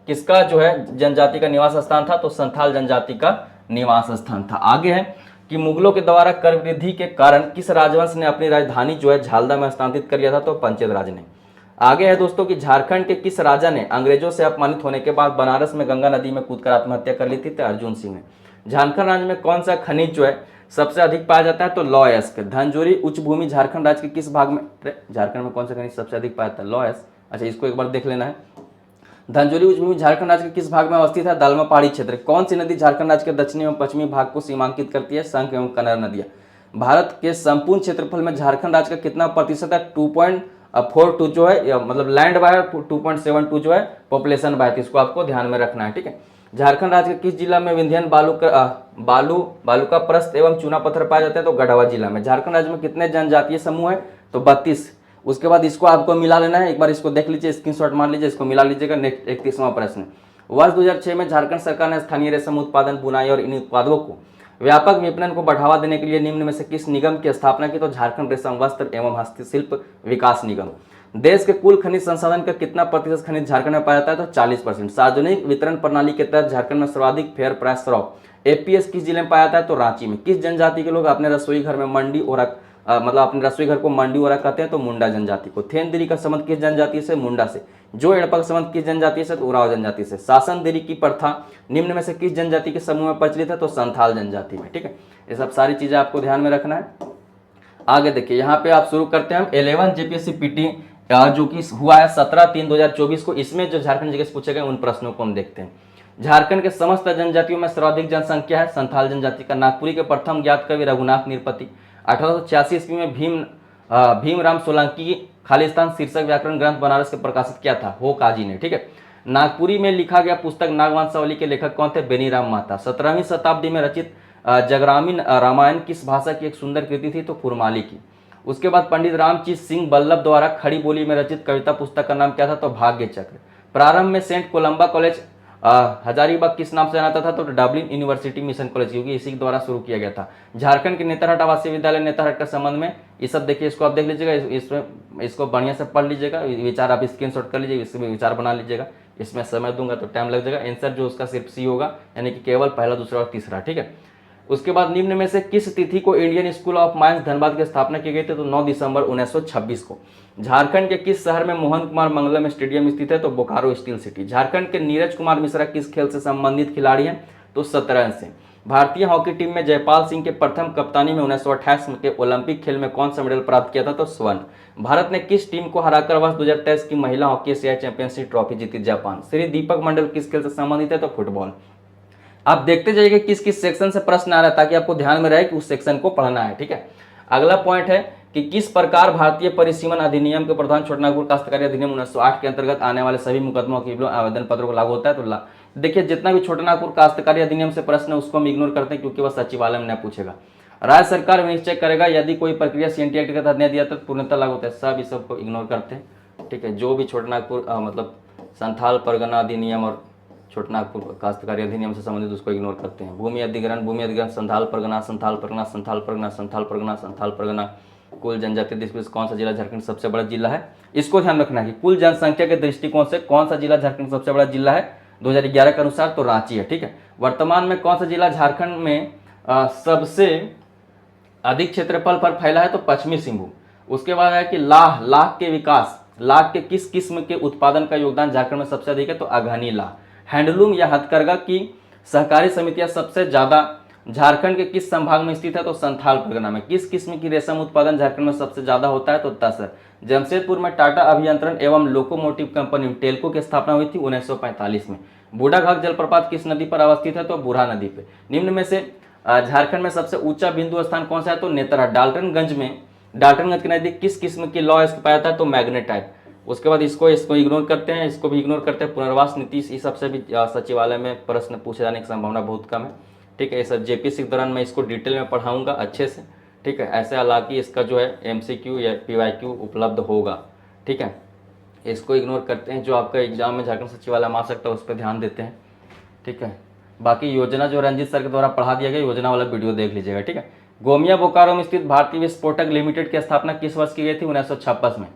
किसका जो है जनजाति का निवास स्थान था? तो संथाल जनजाति का निवास स्थान था। आगे है कि मुगलों के द्वारा कर वृद्धि के कारण किस राजवंश ने अपनी राजधानी जो है झालदा में स्थानांतरित कर लिया था? तो पंचेद राज ने। आगे है दोस्तों कि झारखंड के किस राजा ने अंग्रेजों से अपमानित होने के बाद बनारस में गंगा नदी में कूदकर आत्महत्या कर ली थी? तो अर्जुन सिंह ने। झारखंड राज्य में कौन सा खनिज जो है सबसे अधिक पाया जाता है? तो लौह धनजोरी उच्च भूमि झारखंड राज्य के किस भाग में? झारखंड में कौन सा खनिज सबसे अधिक पाया जाता है? लौह। अच्छा, इसको एक बार देख लेना है। धनजोली उच्च भूमि झारखंड राज्य के किस भाग में अवस्थित है? दालमा पहाड़ी क्षेत्र। कौन सी नदी झारखंड राज्य के दक्षिणी एवं पश्चिमी भाग को सीमांकित करती है? संख एवं कनर नदियां। भारत के संपूर्ण क्षेत्रफल में झारखंड राज्य का कितना प्रतिशत है? 2.42 जो है, मतलब लैंड बाय 2.72 जो है पॉपुलेशन बाय। इसको आपको ध्यान में रखना है, ठीक है। झारखंड राज्य के किस जिला में विंध्यन बालू का प्रस्थ एवं चूना पत्थर पाया जाता है? तो गढ़वा जिला में। झारखंड राज्य में कितने जनजातीय समूह है? तो 32। उसके बाद इसको आपको मिला लेना है, एक बार इसको देख लीजिए, स्क्रीनशॉट मार लीजिए, इसको मिला लीजिएगा। नेक्स्ट 31वां प्रश्न, वर्ष 2006 में झारखंड सरकार ने स्थानीय रेशम उत्पादन, बुनाई और इन उत्पादों को व्यापक विपणन को बढ़ावा देने के लिए निम्न में से किस निगम की स्थापना की? तो झारखंड रेशम वस्त्र एवं हस्तशिल्प विकास निगम। देश के कुल खनिज संसाधन का कितना प्रतिशत खनिज झारखंड में पाया जाता है? तो 40%। सार्वजनिक वितरण प्रणाली के तहत झारखंड में सर्वाधिक फेयर प्राइस श्रॉफ एपीएस किस जिले में पाया जाता है? तो रांची में। किस जनजाति के लोग अपने रसोई घर में मंडी और मतलब अपने रसोई घर को मंडी ओरा कहते हैं? तो मुंडा जनजाति को। थेन देरी का संबंध किस जनजाति से? मुंडा से। जो एड़पा का संबंध किस जनजाति से? तो उराव जनजाति से। शासन देरी की प्रथा निम्न में से किस जनजाति के समूह में प्रचलित है? तो संथाल जनजाति में, ठीक है। ये सब सारी चीजें आपको ध्यान में रखना है। आगे देखिए, यहाँ पे आप शुरू करते हैं हम 11 जेपीएससी पीटी जो कि हुआ है 17/3/2024 को। इसमें जो झारखंड जीके से पूछे गए उन प्रश्नों को हम देखते हैं। झारखंड के समस्त जनजातियों में सर्वाधिक जनसंख्या है संथाल जनजाति का। नागपुरी के प्रथम ज्ञात कवि रघुनाथ निरपति। 1886 ईस्वी में भीमराम सोलंकी की खालिस्तान शीर्षक व्याकरण ग्रंथ बनारस के प्रकाशित किया था? हो काजी ने, ठीक है। नागपुरी में लिखा गया पुस्तक नागवंशावली के लेखक कौन थे? बेनीराम महता। 17वीं शताब्दी में रचित जगरामीन रामायण किस भाषा की एक सुंदर कृति थी? तो कुरमाली की। उसके बाद पंडित रामचीत सिंह बल्लभ द्वारा खड़ी बोली में रचित कविता पुस्तक का नाम क्या था? तो भाग्य चक्र। प्रारंभ में सेंट कोलंबा कॉलेज हजारीबाग किस नाम से जाना था? तो डबलिन यूनिवर्सिटी मिशन कॉलेज, क्योंकि इसी के द्वारा शुरू किया गया था। झारखंड के नेतरहाट आवासीय विद्यालय नेतरहाट के संबंध में ये सब देखिए, इसको आप देख लीजिएगा, इसमें इसको बढ़िया से पढ़ लीजिएगा, विचार आप स्क्रीनशॉट कर लीजिए, इसमें विचार बना लीजिएगा। इसमें समय दूंगा तो टाइम लग जाएगा। आंसर जो उसका सिर्फ सी होगा, यानी कि केवल पहला, दूसरा और तीसरा, ठीक है। उसके बाद निम्न में से किस तिथि को Indian school of mines Dhanbad की स्थापना की गई थी? तो 9 दिसंबर 1926 को। झारखंड के किस शहर में मोहन कुमार मंगलम स्टेडियम स्थित है? तो बोकारो स्टील सिटी। झारखंड के नीरज कुमार मिश्रा किस खेल से संबंधित खिलाड़ी हैं? तो शतरंज से। भारतीय हॉकी टीम में जयपाल सिंह के प्रथम कप्तानी में 1928 के ओलंपिक खेल में कौन सा मेडल प्राप्त किया था? तो स्वर्ण। भारत ने किस टीम को हराकर वर्ष 2023 की महिला हॉकी एशियाई चैंपियनशिप ट्रॉफी जीती? जापान। श्री दीपक मंडल किस खेल से संबंधित है? तो फुटबॉल। आप देखते जाइए किस किस सेक्शन से प्रश्न आ रहा है, ताकि आपको ध्यान में रहे कि उस सेक्शन को पढ़ना है, ठीक है। अगला पॉइंट है कि किस प्रकार भारतीय परिसीमन अधिनियम के प्रावधान छोटानागपुर काश्तकारी अधिनियम 1908 के अंतर्गत आने वाले सभी मुकदमों के आवेदन पत्रों को लागू होता है? तो देखिए, जितना भी छोटानागपुर काश्तकारी अधिनियम से प्रश्न है उसको हम इग्नोर करते हैं, क्योंकि वह सचिवालय में नहीं पूछेगा। राज्य सरकार निश्चय करेगा यदि कोई प्रक्रिया सीएनटी एक्ट के तहत नहीं दिया तो पूर्णतः लागू होता है। सब इस सबको इग्नोर करते हैं, ठीक है। जो भी छोटानागपुर मतलब संथाल परगना अधिनियम और छोटानागपुर काश्तकारी अधिनियम से संबंधित उसको इग्नोर करते हैं। भूमि अधिग्रहण संथाल परगना, संथाल परगना, संथाल परगना, संथाल परगना, संथाल परगना। कुल जनजाति दृष्टि से कौन सा जिला झारखंड सबसे बड़ा जिला है? इसको ध्यान रखना है कि कुल जनसंख्या के दृष्टिकोण से कौन सा जिला झारखंड सबसे बड़ा जिला है 2011 के अनुसार? तो रांची है, ठीक है। वर्तमान में कौन सा जिला झारखंड में सबसे अधिक क्षेत्रफल पर फैला है? तो पश्चिमी सिंहभूम। उसके बाद है कि लाह के विकास, लाह के किस किस्म के उत्पादन का योगदान झारखंड में सबसे अधिक है? तो अघनी लाह। हैंडलूम या हथकरघा की सहकारी समितियां सबसे ज्यादा झारखंड के किस संभाग में स्थित है? तो संथाल परगना में। किस किस्म की रेशम उत्पादन झारखंड में सबसे ज्यादा होता है? तो तसर। जमशेदपुर में टाटा अभियंत्रण एवं लोकोमोटिव कंपनी टेल्को की स्थापना हुई थी 1945 में। बूढ़ाघाट जलप्रपात किस नदी पर अवस्थित है? तो बूढ़ा नदी पे। निम्न में से झारखंड में सबसे ऊंचा बिंदु स्थान कौन सा है? तो नेतरहाट। डाल्टनगंज के नजदीक किस किस्म की लॉ पाया था? तो मैग्नेटाइट। उसके बाद इसको इग्नोर करते हैं, इसको भी इग्नोर करते हैं। पुनर्वास नीति, इस सबसे भी सचिवालय में प्रश्न पूछे जाने की संभावना बहुत कम है, ठीक है। सर जेपीएससी के दौरान मैं इसको डिटेल में पढ़ाऊंगा अच्छे से, ठीक है। ऐसे हालांकि इसका जो है एमसीक्यू या पीवाईक्यू उपलब्ध होगा, ठीक है। इसको इग्नोर करते हैं। जो आपका एग्जाम में झारखंड सचिवालय आ सकता है उस पर ध्यान देते हैं, ठीक है। बाकी योजना जो रंजीत सर के द्वारा पढ़ा दिया गया, योजना वाला वीडियो देख लीजिएगा, ठीक है। गोमिया बोकारो में स्थित भारतीय विस्फोटक लिमिटेड की स्थापना किस वर्ष की गई थी? 1956 में।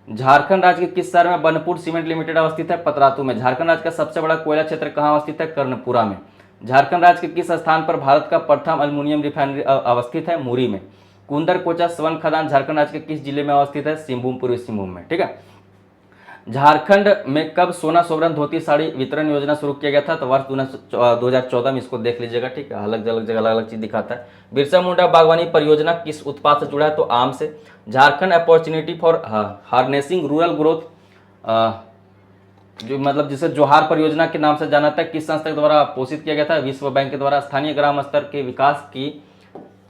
झारखंड राज्य के किस शहर में बनपुर सीमेंट लिमिटेड अवस्थित है? पतरातू में। झारखंड राज्य का सबसे बड़ा कोयला क्षेत्र कहाँ अवस्थित है? कर्णपुरा में। झारखंड राज्य के किस स्थान पर भारत का प्रथम एल्युमिनियम रिफाइनरी अवस्थित है? मुरी में। कुंदर कोचा स्वर्ण खदान झारखंड राज्य के किस जिले में अवस्थित है? सिंहभूम, पूर्वी सिंहभूम में, ठीक है। झारखंड में कब सोना सोवरन धोती साड़ी वितरण योजना शुरू किया गया था? तो वर्ष 2014 में। इसको देख लीजिएगा, ठीक है। अलग अलग जगह अलग अलग चीज दिखाता है। बिरसा मुंडा बागवानी परियोजना किस उत्पाद से जुड़ा है? तो आम से। Jharkhand opportunity for harnessing rural growth जो मतलब जिसे जोहार परियोजना के नाम से जाना था, किस संस्था के द्वारा पोषित किया गया था? विश्व बैंक के द्वारा। स्थानीय ग्राम स्तर के विकास की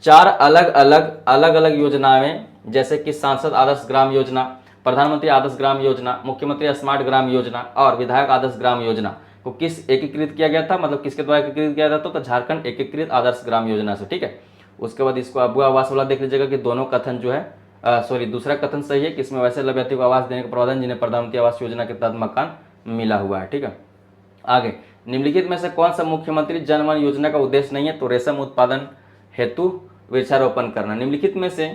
4 अलग अलग योजनाएं, जैसे कि सांसद आदर्श ग्राम योजना, प्रधानमंत्री आदर्श ग्राम योजना, मुख्यमंत्री स्मार्ट ग्राम योजना और विधायक आदर्श ग्राम योजना को किस एकीकृत किया गया था? मतलब किसके द्वारा एकीकृत किया गया था? तो झारखंड एकीकृत आदर्श ग्राम योजना से। ठीक है, उसके बाद इसको अबू आवास वाला देख लीजिएगा कि दोनों कथन जो है सॉरी दूसरा कथन सही है कि इसमें वैसे लाभार्थी को आवास देने का प्रावधान जिन्हें प्रधानमंत्री आवास योजना के तहत मकान मिला हुआ है। ठीक है, आगे निम्नलिखित में से कौन सा मुख्यमंत्री जनवन योजना का उद्देश्य नहीं है? तो रेशम उत्पादन हेतु वृक्षारोपण करना। निम्नलिखित में से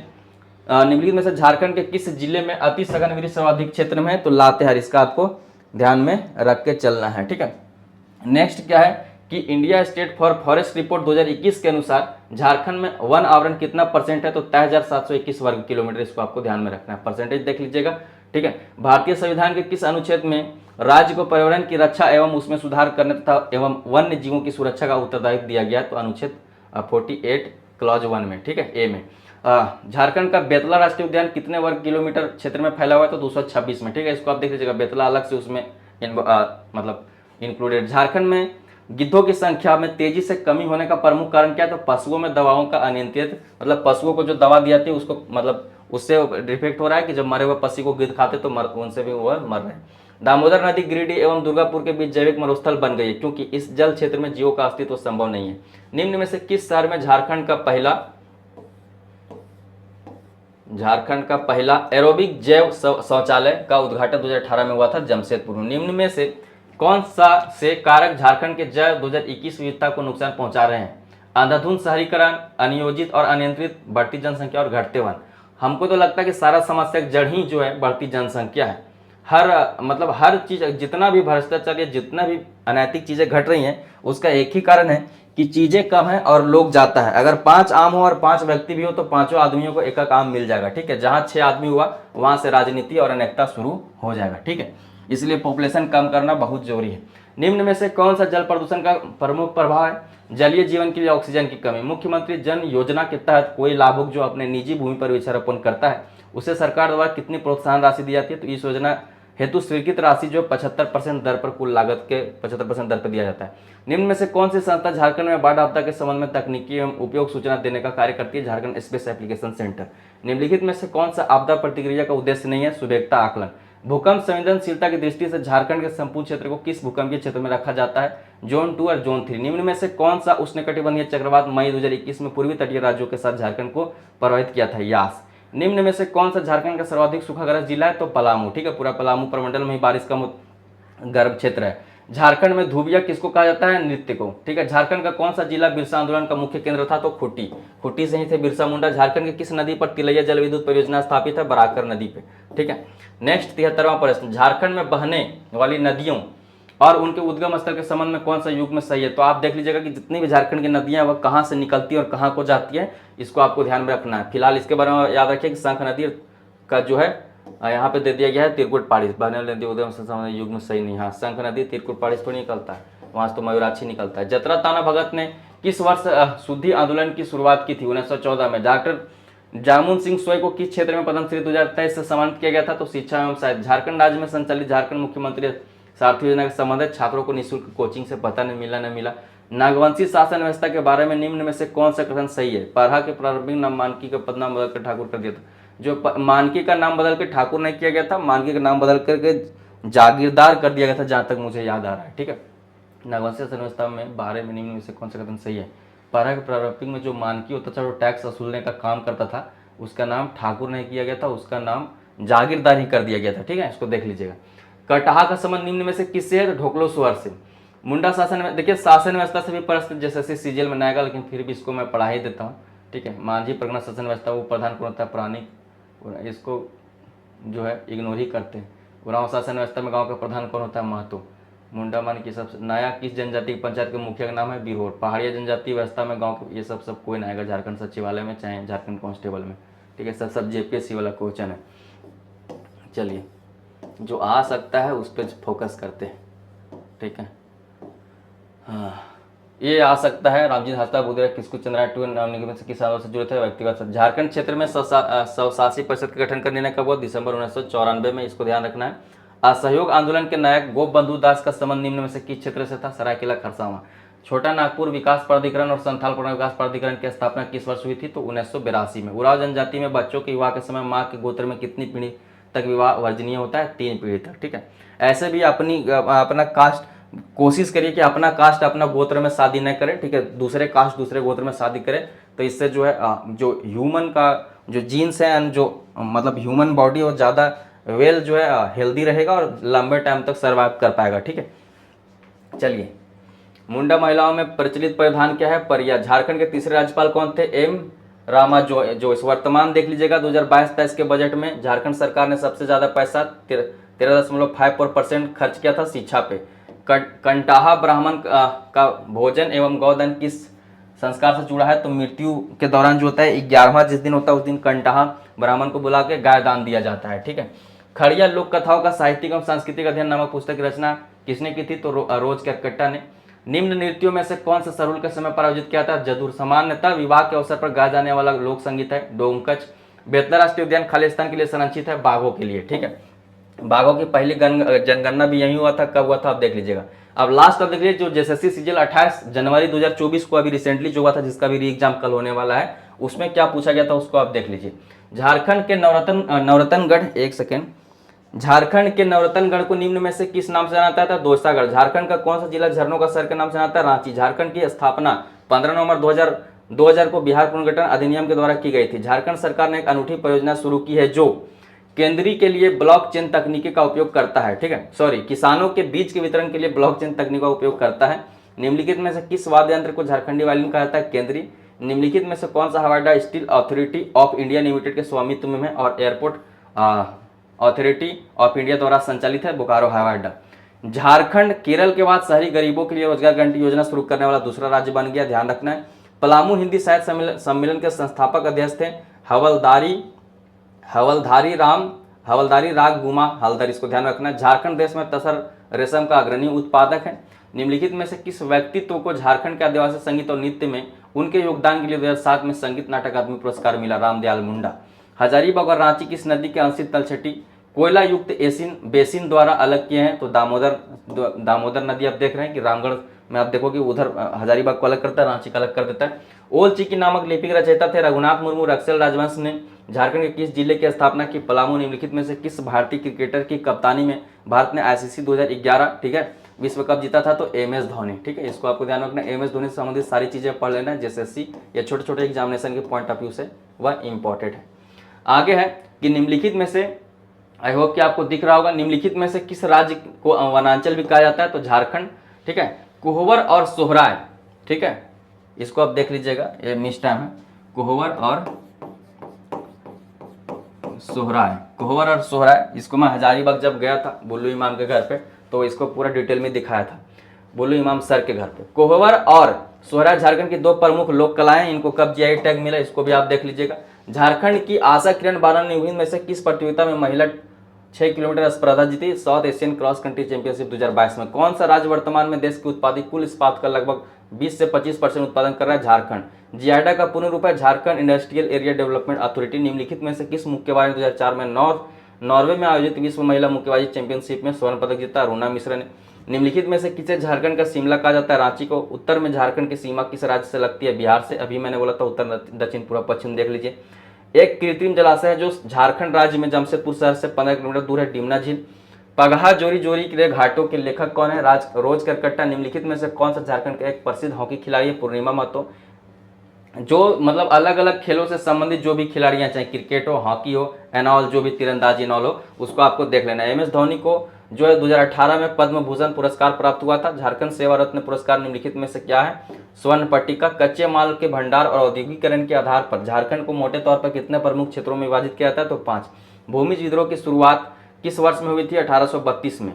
झारखंड के किस जिले में अति सघन वृक्ष सर्वाधिक क्षेत्र में है? तो लातेहार। इसका आपको ध्यान में रख के चलना है। ठीक है, नेक्स्ट क्या है कि India state for forest report 2021 के अनुसार झारखंड में वन आवरण कितना % है? तो 23,721 वर्ग किलोमीटर। इसको आपको ध्यान में रखना है, परसेंटेज देख लीजिएगा। ठीक है, भारतीय संविधान के किस अनुच्छेद में राज्य को पर्यावरण की रक्षा एवं उसमें सुधार करने तथा एवं वन्य जीवों की सुरक्षा का उत्तरदायित्व दिया गया? तो अनुच्छेद 48 क्लॉज 1 में। ठीक है, ए में। झारखंड का बेतला राष्ट्रीय उद्यान कितने वर्ग किलोमीटर क्षेत्र में फैला हुआ है? तो 226 में। ठीक है, इसको आप देख लीजिएगा, बेतला अलग से उसमें मतलब इंक्लूडेड। झारखंड में गिद्धों की संख्या में तेजी से कमी होने का प्रमुख कारण क्या है? तो पशुओं में दवाओं का अनियंत्रित, मतलब पशुओं को जो दवा दी जाती है उसको मतलब उससे डिफेक्ट हो रहा है कि जब मरे हुए पशु को गिद्ध खाते तो उनसे भी वो मर रहे हैं। दामोदर नदी गिरिडीह एवं दुर्गापुर के बीच जैविक मरुस्थल बन गई है क्योंकि इस जल क्षेत्र में जीवों का अस्तित्व संभव नहीं है। निम्न में से किस शहर में झारखंड का पहला एरोबिक जैव शौचालय का उद्घाटन 2018 में हुआ था? जमशेदपुर। निम्न में से कौन सा से कारक झारखंड के जैव 2021 विविधता को नुकसान पहुंचा रहे हैं? अंधाधुंध शहरीकरण, अनियोजित और अनियंत्रित बढ़ती जनसंख्या और घटते वन। हमको तो लगता है कि सारा समस्या जड़ ही जो है बढ़ती जनसंख्या है। हर चीज, जितना भी भ्रष्टाचार या जितना भी अनैतिक चीजें घट रही हैं उसका एक ही कारण है कि चीजें कम है और लोग जाता है। अगर 5 आम हो और 5 व्यक्ति भी हो तो 5 आदमियों को एक आम मिल जाएगा। ठीक है, जहां 6 आदमी हुआ वहां से राजनीति और अनेकता शुरू हो जाएगा। ठीक है, इसलिए पॉपुलेशन कम करना बहुत जरूरी है। निम्न में से कौन सा जल प्रदूषण का प्रमुख प्रभाव है? जलीय जीवन के लिए ऑक्सीजन की कमी। मुख्यमंत्री जन योजना के तहत कोई लाभुक जो अपने निजी भूमि पर वृक्षारोपण करता है उसे सरकार द्वारा कितनी प्रोत्साहन राशि दी जाती है? तो इस योजना हेतु स्वीकृत राशि जो 75% दर पर कुल लागत के 75% दर पर दिया जाता है। निम्न में से कौन सी संस्था झारखंड में बाढ़ आपदा के संबंध में तकनीकी एवं उपयोग सूचना देने का कार्य करती है? Jharkhand space application centre. निम्नलिखित में से कौन सा आपदा प्रतिक्रिया का उद्देश्य नहीं है? सुवेगता आकलन। भूकंप संवेदनशीलता की दृष्टि से झारखंड के संपूर्ण क्षेत्र को किस भूकंपीय क्षेत्र में रखा जाता है? जोन 2 और जोन 3। निम्न में से कौन सा उष्णकटिबंधीय चक्रवात मई 2021 में पूर्वी तटीय राज्यों के साथ झारखंड को प्रभावित किया था? यास। निम्न में से कौन सा झारखंड का सर्वाधिक सूखाग्रस्त जिला है? तो पलामू। ठीक है, पूरा पलामू प्रमंडल में ही बारिश का गर्भ क्षेत्र है। झारखंड में धुबिया किसको कहा जाता है? नृत्य को। ठीक है, झारखंड का कौन सा जिला बिरसा आंदोलन का मुख्य केंद्र था? तो खुट्टी से ही थे बिरसा मुंडा। झारखंड के किस नदी पर तिलैया जल विद्युत परियोजना स्थापित है? बराकर नदी पे। ठीक है, नेक्स्ट 73वां प्रश्न, झारखंड में बहने वाली नदियों और उनके उद्गम स्थल के संबंध में कौन सा युग में सही है? तो आप देख लीजिएगा कि जितनी भी झारखंड की नदियां वह कहाँ से निकलती है और कहाँ को जाती है, इसको आपको ध्यान में रखना है। फिलहाल इसके बारे में याद रखिए कि शंख नदी का जो है यहाँ पे दे दिया गया है तिरकुट पहाड़ी, बहने वाली नदी उद्गम स्थल संबंध युग में सही नहीं। हाँ, शंख नदी तिरकुट पहाड़ी से थोड़ी निकलता है, वहां से तो मयूराक्षी निकलता है। जतरा ताना भगत ने किस वर्ष शुद्धि आंदोलन की शुरुआत की थी? 1914 में। डॉक्टर जामुन सिंह सोय को किस क्षेत्र में पद्मश्री 2023 से सम्मानित किया गया था? तो शिक्षा एवं साहित्य। झारखंड राज्य में संचालित झारखंड मुख्यमंत्री सारथी योजना के संबंधित छात्रों को निःशुल्क कोचिंग से पता नहीं मिला। नागवंशी शासन व्यवस्था के बारे में निम्न में से कौन सा कथन सही है? परहा के प्रारंभिक नाम मानकी का पदनाम बदलकर ठाकुर कर दिया था। जो मानकी का नाम बदल के ठाकुर नहीं किया गया था, मानकी का नाम बदल करके जागीरदार कर दिया गया था, जहां तक मुझे याद आ रहा है। ठीक है, नागवंशी शासन व्यवस्था में बारे में निम्न में से कौन सा कथन सही है? परहा के प्रारंभिक में जो मानकी होता था, जो टैक्स वसूलने का काम करता था, उसका नाम ठाकुर नहीं किया गया था, उसका नाम जागीरदार ही कर दिया गया था। ठीक है, इसको देख लीजिएगा। कटहा का संबंध निम्न में से किससे है? ढोकलो स्वर से। मुंडा शासन में देखिए, शासन व्यवस्था से भी प्रश्न जैसे सीजीएल में आएगा, लेकिन फिर भी इसको मैं पढ़ा ही देता हूँ। ठीक है, मांझी परगना शासन व्यवस्था वो प्रधान कौन होता है? प्राणी, इसको जो है इग्नोर ही करते हैं। गाँव शासन व्यवस्था में गाँव का प्रधान कौन होता है? महतो। मुंडा मान की सबसे नया किस जनजाति की पंचायत के मुखिया का नाम है? बिरहोर। पहाड़िया जनजाति व्यवस्था में गाँव ये सब कोई ना आएगा, झारखंड सचिवालय में चाहे झारखंड कांस्टेबल में। ठीक है, सब जेपीएससी वाला क्वेश्चन है। चलिए, जो आ सकता है उस पर फोकस करते हैं। ठीक है, हाँ, ये आ सकता है। रामजी हंसदा बुधरा किसको चंद्रयान 2 नवनिर्मित से किस आंदोलन से जुड़े थे? व्यक्तिगत। झारखंड क्षेत्र में स्वशासी परिषद का गठन करने का कब हुआ? दिसंबर 1994 में। इसको ध्यान रखना है। असहयोग आंदोलन के नायक गोप बंधु दास का संबंध निम्न में से किस क्षेत्र से था? सरायकेला खरसावां। छोटा नागपुर विकास प्राधिकरण और संथाल विकास प्राधिकरण की स्थापना किस वर्ष हुई थी? तो 1982 में। उराव जनजाति में बच्चों के विवाह के समय मां के गोत्र में कितनी पीढ़ी तक विवाह वर्जनीय होता है? 3 पीढ़ी तक। ठीक है, ऐसे भी अपना कास्ट कोशिश करिए कि अपना कास्ट अपना गोत्र में शादी न करें। ठीक है, दूसरे कास्ट दूसरे गोत्र में शादी करें, तो इससे जो है जो ह्यूमन का जो जीन्स है एंड जो मतलब ह्यूमन बॉडी और ज़्यादा वेल जो है हेल्दी रहेगा और लंबे टाइम तक सर्वाइव कर पाएगा। ठीक है, चलिए, मुंडा महिलाओं में प्रचलित परिधान क्या है? परिया। झारखंड के तीसरे राज्यपाल कौन थे? एम रामा जो इस वर्तमान देख लीजिएगा 2022-23 के बजट में झारखंड सरकार ने सबसे ज्यादा पैसा 13.54% खर्च किया था शिक्षा पे। कंटाहा ब्राह्मण का भोजन एवं गौदान किस संस्कार से जुड़ा है? तो मृत्यु के दौरान जो होता है 11वां जिस दिन होता है उस दिन कंटाहा ब्राह्मण को बुला के गाय दान दिया जाता है। ठीक है, खड़िया लोक कथाओं का साहित्यिक एवं सांस्कृतिक अध्ययन नामक पुस्तक की रचना किसने की थी? तो रोज करकट्टा ने। निम्न नृत्यों में से कौन सा सरूल के समय पर आयोजित किया था? जदूर। सामान्यतः विवाह के अवसर पर गाया जाने वाला लोक संगीत है डोमकच। बेतला राष्ट्रीय उद्यान खालिस्तान के लिए संरक्षित है? बाघों के लिए। ठीक है, बाघों की पहली जनगणना भी यही हुआ था। कब हुआ था आप देख लीजिएगा। अब लास्ट अब देख लीजिए, जो जेएसएससी सीजीएल 28 जनवरी 2024 को अभी रिसेंटली जो हुआ था, जिसका भी री एग्जाम कल होने वाला है, उसमें क्या पूछा गया था उसको आप देख लीजिए। झारखंड के नवरत्नगढ़, एक सेकेंड, झारखंड के नवरत्नगढ़ को निम्न में से किस नाम से जाना जाता है? दोसागढ़। झारखंड का कौन सा जिला झरनों का शहर के नाम से जाना जाता है? रांची। झारखंड की स्थापना 15 नवंबर 2000 को बिहार पुनर्गठन अधिनियम के द्वारा की गई थी। झारखंड सरकार ने एक अनूठी परियोजना शुरू की है जो केंद्रीय के लिए ब्लॉकचेन तकनीकी का उपयोग करता है। ठीक है, सॉरी, किसानों के बीज के वितरण के लिए ब्लॉकचेन तकनीक का उपयोग करता है। निम्नलिखित में से किस वाद्य यंत्र को झारखंडी वायलिन कहा जाता है? केंद्रीय। निम्नलिखित में से कौन सा हवाई अड्डा steel authority of India limited के स्वामित्व में है और एयरपोर्ट अथॉरिटी ऑफ इंडिया द्वारा संचालित है? बोकारो हवाई अड्डा। झारखंड केरल के बाद शहरी गरीबों के लिए रोजगार गारंटी योजना शुरू करने वाला दूसरा राज्य बन गया, ध्यान रखना है। पलामू हिंदी साहित्य सम्मेलन के संस्थापक अध्यक्ष थे हवलदारी राग गुमा हलदर, इसको ध्यान रखना। झारखंड देश में तसर रेशम का अग्रणी उत्पादक है। निम्नलिखित में से किस व्यक्तित्व को झारखंड के आदिवासी संगीत और नृत्य में उनके योगदान के लिए 2007 में संगीत नाटक अकादमी पुरस्कार मिला? रामदयाल मुंडा। हजारीबाग और रांची किस नदी के अंशित तलछटी कोयला युक्त बेसिन द्वारा अलग किए हैं? तो दामोदर नदी। आप देख रहे हैं कि रामगढ़ में आप देखोगे उधर हजारीबाग को अलग करता है, रांची का अलग कर देता है। ओल चिकी नामक लिपि के रचयिता थे रघुनाथ मुर्मू। रक्सल राजवंश ने झारखंड के किस जिले की स्थापना की? पलामू। निम्नलिखित में से किस भारतीय क्रिकेटर की कप्तानी में भारत ने आईसीसी 2011 ठीक है विश्व कप जीता था? तो एम एस धोनी। ठीक है, इसको आपको ध्यान रखना। एम एस धोनी से संबंधित सारी चीजें पढ़ लेना, जेएसएससी या छोटे छोटे एग्जामिनेशन के पॉइंट ऑफ व्यू से वह इंपॉर्टेंट है। आगे है कि निम्नलिखित में से, आई होप कि आपको दिख रहा होगा, निम्नलिखित में से किस राज्य को वनांचल भी कहा जाता है? तो झारखंड। ठीक है, कोहबर और सोहराय। ठीक है, इसको आप देख लीजिएगा, ये मिस टाइम है। कोहबर और सोहराय, इसको मैं हजारीबाग जब गया था बुल्लू इमाम के घर पे, तो इसको पूरा डिटेल में दिखाया था बुल्लू इमाम सर के घर पे। कोहबर और सोहराय झारखंड की 2 प्रमुख लोक कलाएं, इनको कब जीआई टैग मिला इसको भी आप देख लीजिएगा। झारखंड की आशा किरण बारन ने में से किस प्रतियोगिता में महिला 6 किलोमीटर स्पर्धा जीती? South Asian cross country championship 2022 में। कौन सा राज्य वर्तमान में देश के उत्पादित कुल इस्पात का लगभग 20 से 25% उत्पादन कर रहा है? झारखंड। जियाडा का पूर्ण रूप है Jharkhand industrial area development authority. निम्नलिखित में से किस मुक्केबाज ने 2004 में नॉर्वे में आयोजित विश्व महिला मुक्केबाजी चैंपियनशिप में स्वर्ण पदक जीता? अरुणा मिश्रा ने। निम्नलिखित में से किसे झारखंड का शिमला कहा जाता है? रांची को। उत्तर में झारखंड की सीमा किस राज्य से लगती है? बिहार से। अभी मैंने बोला था उत्तर दक्षिण पूर्व पश्चिम देख लीजिए। एक कृत्रिम जलाशय है जो झारखंड राज्य में जमशेदपुर शहर से 15 किलोमीटर दूर है, डिमना झील। पगहा जोरी के घाटों के लेखक कौन है? रोज करकट्टा। निम्नलिखित में से कौन सा झारखंड का एक प्रसिद्ध हॉकी खिलाड़ी है? पूर्णिमा महतो। जो मतलब अलग अलग खेलों से संबंधित जो भी खिलाड़ियां, चाहे क्रिकेट हो, हॉकी हो, एनऑल, जो भी तीरंदाजी एनऑल हो, उसको आपको देख लेना है। एम एस धोनी को जो है 2018 में पद्म भूषण पुरस्कार प्राप्त हुआ था। झारखंड सेवा रत्न पुरस्कार निम्नलिखित में से क्या है? स्वर्ण पट्टिका। कच्चे माल के भंडार और औद्योगिकरण के आधार पर झारखंड को मोटे तौर पर कितने प्रमुख क्षेत्रों में विभाजित किया जाता है? तो 5। भूमिज विद्रोह की शुरुआत किस वर्ष में हुई थी? 1832 में।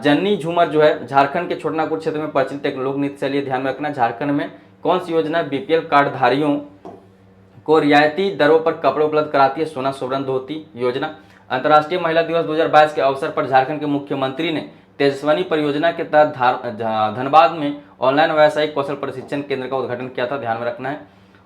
जन्नी झूमर जो है झारखंड के छोटानागपुर क्षेत्र में प्रचलित एक लोक नृत्य शैली, ध्यान रखना। झारखंड में कौन सी योजना बीपीएल कार्डधारियों को रियायती दरों पर कपड़े उपलब्ध कराती है? सोना सोवरन धोती योजना। अंतर्राष्ट्रीय महिला दिवस 2022 के अवसर पर झारखंड के मुख्यमंत्री ने तेजस्विनी परियोजना के तहत धनबाद में ऑनलाइन व्यावसायिक कौशल प्रशिक्षण केंद्र का उद्घाटन किया था, ध्यान में रखना है।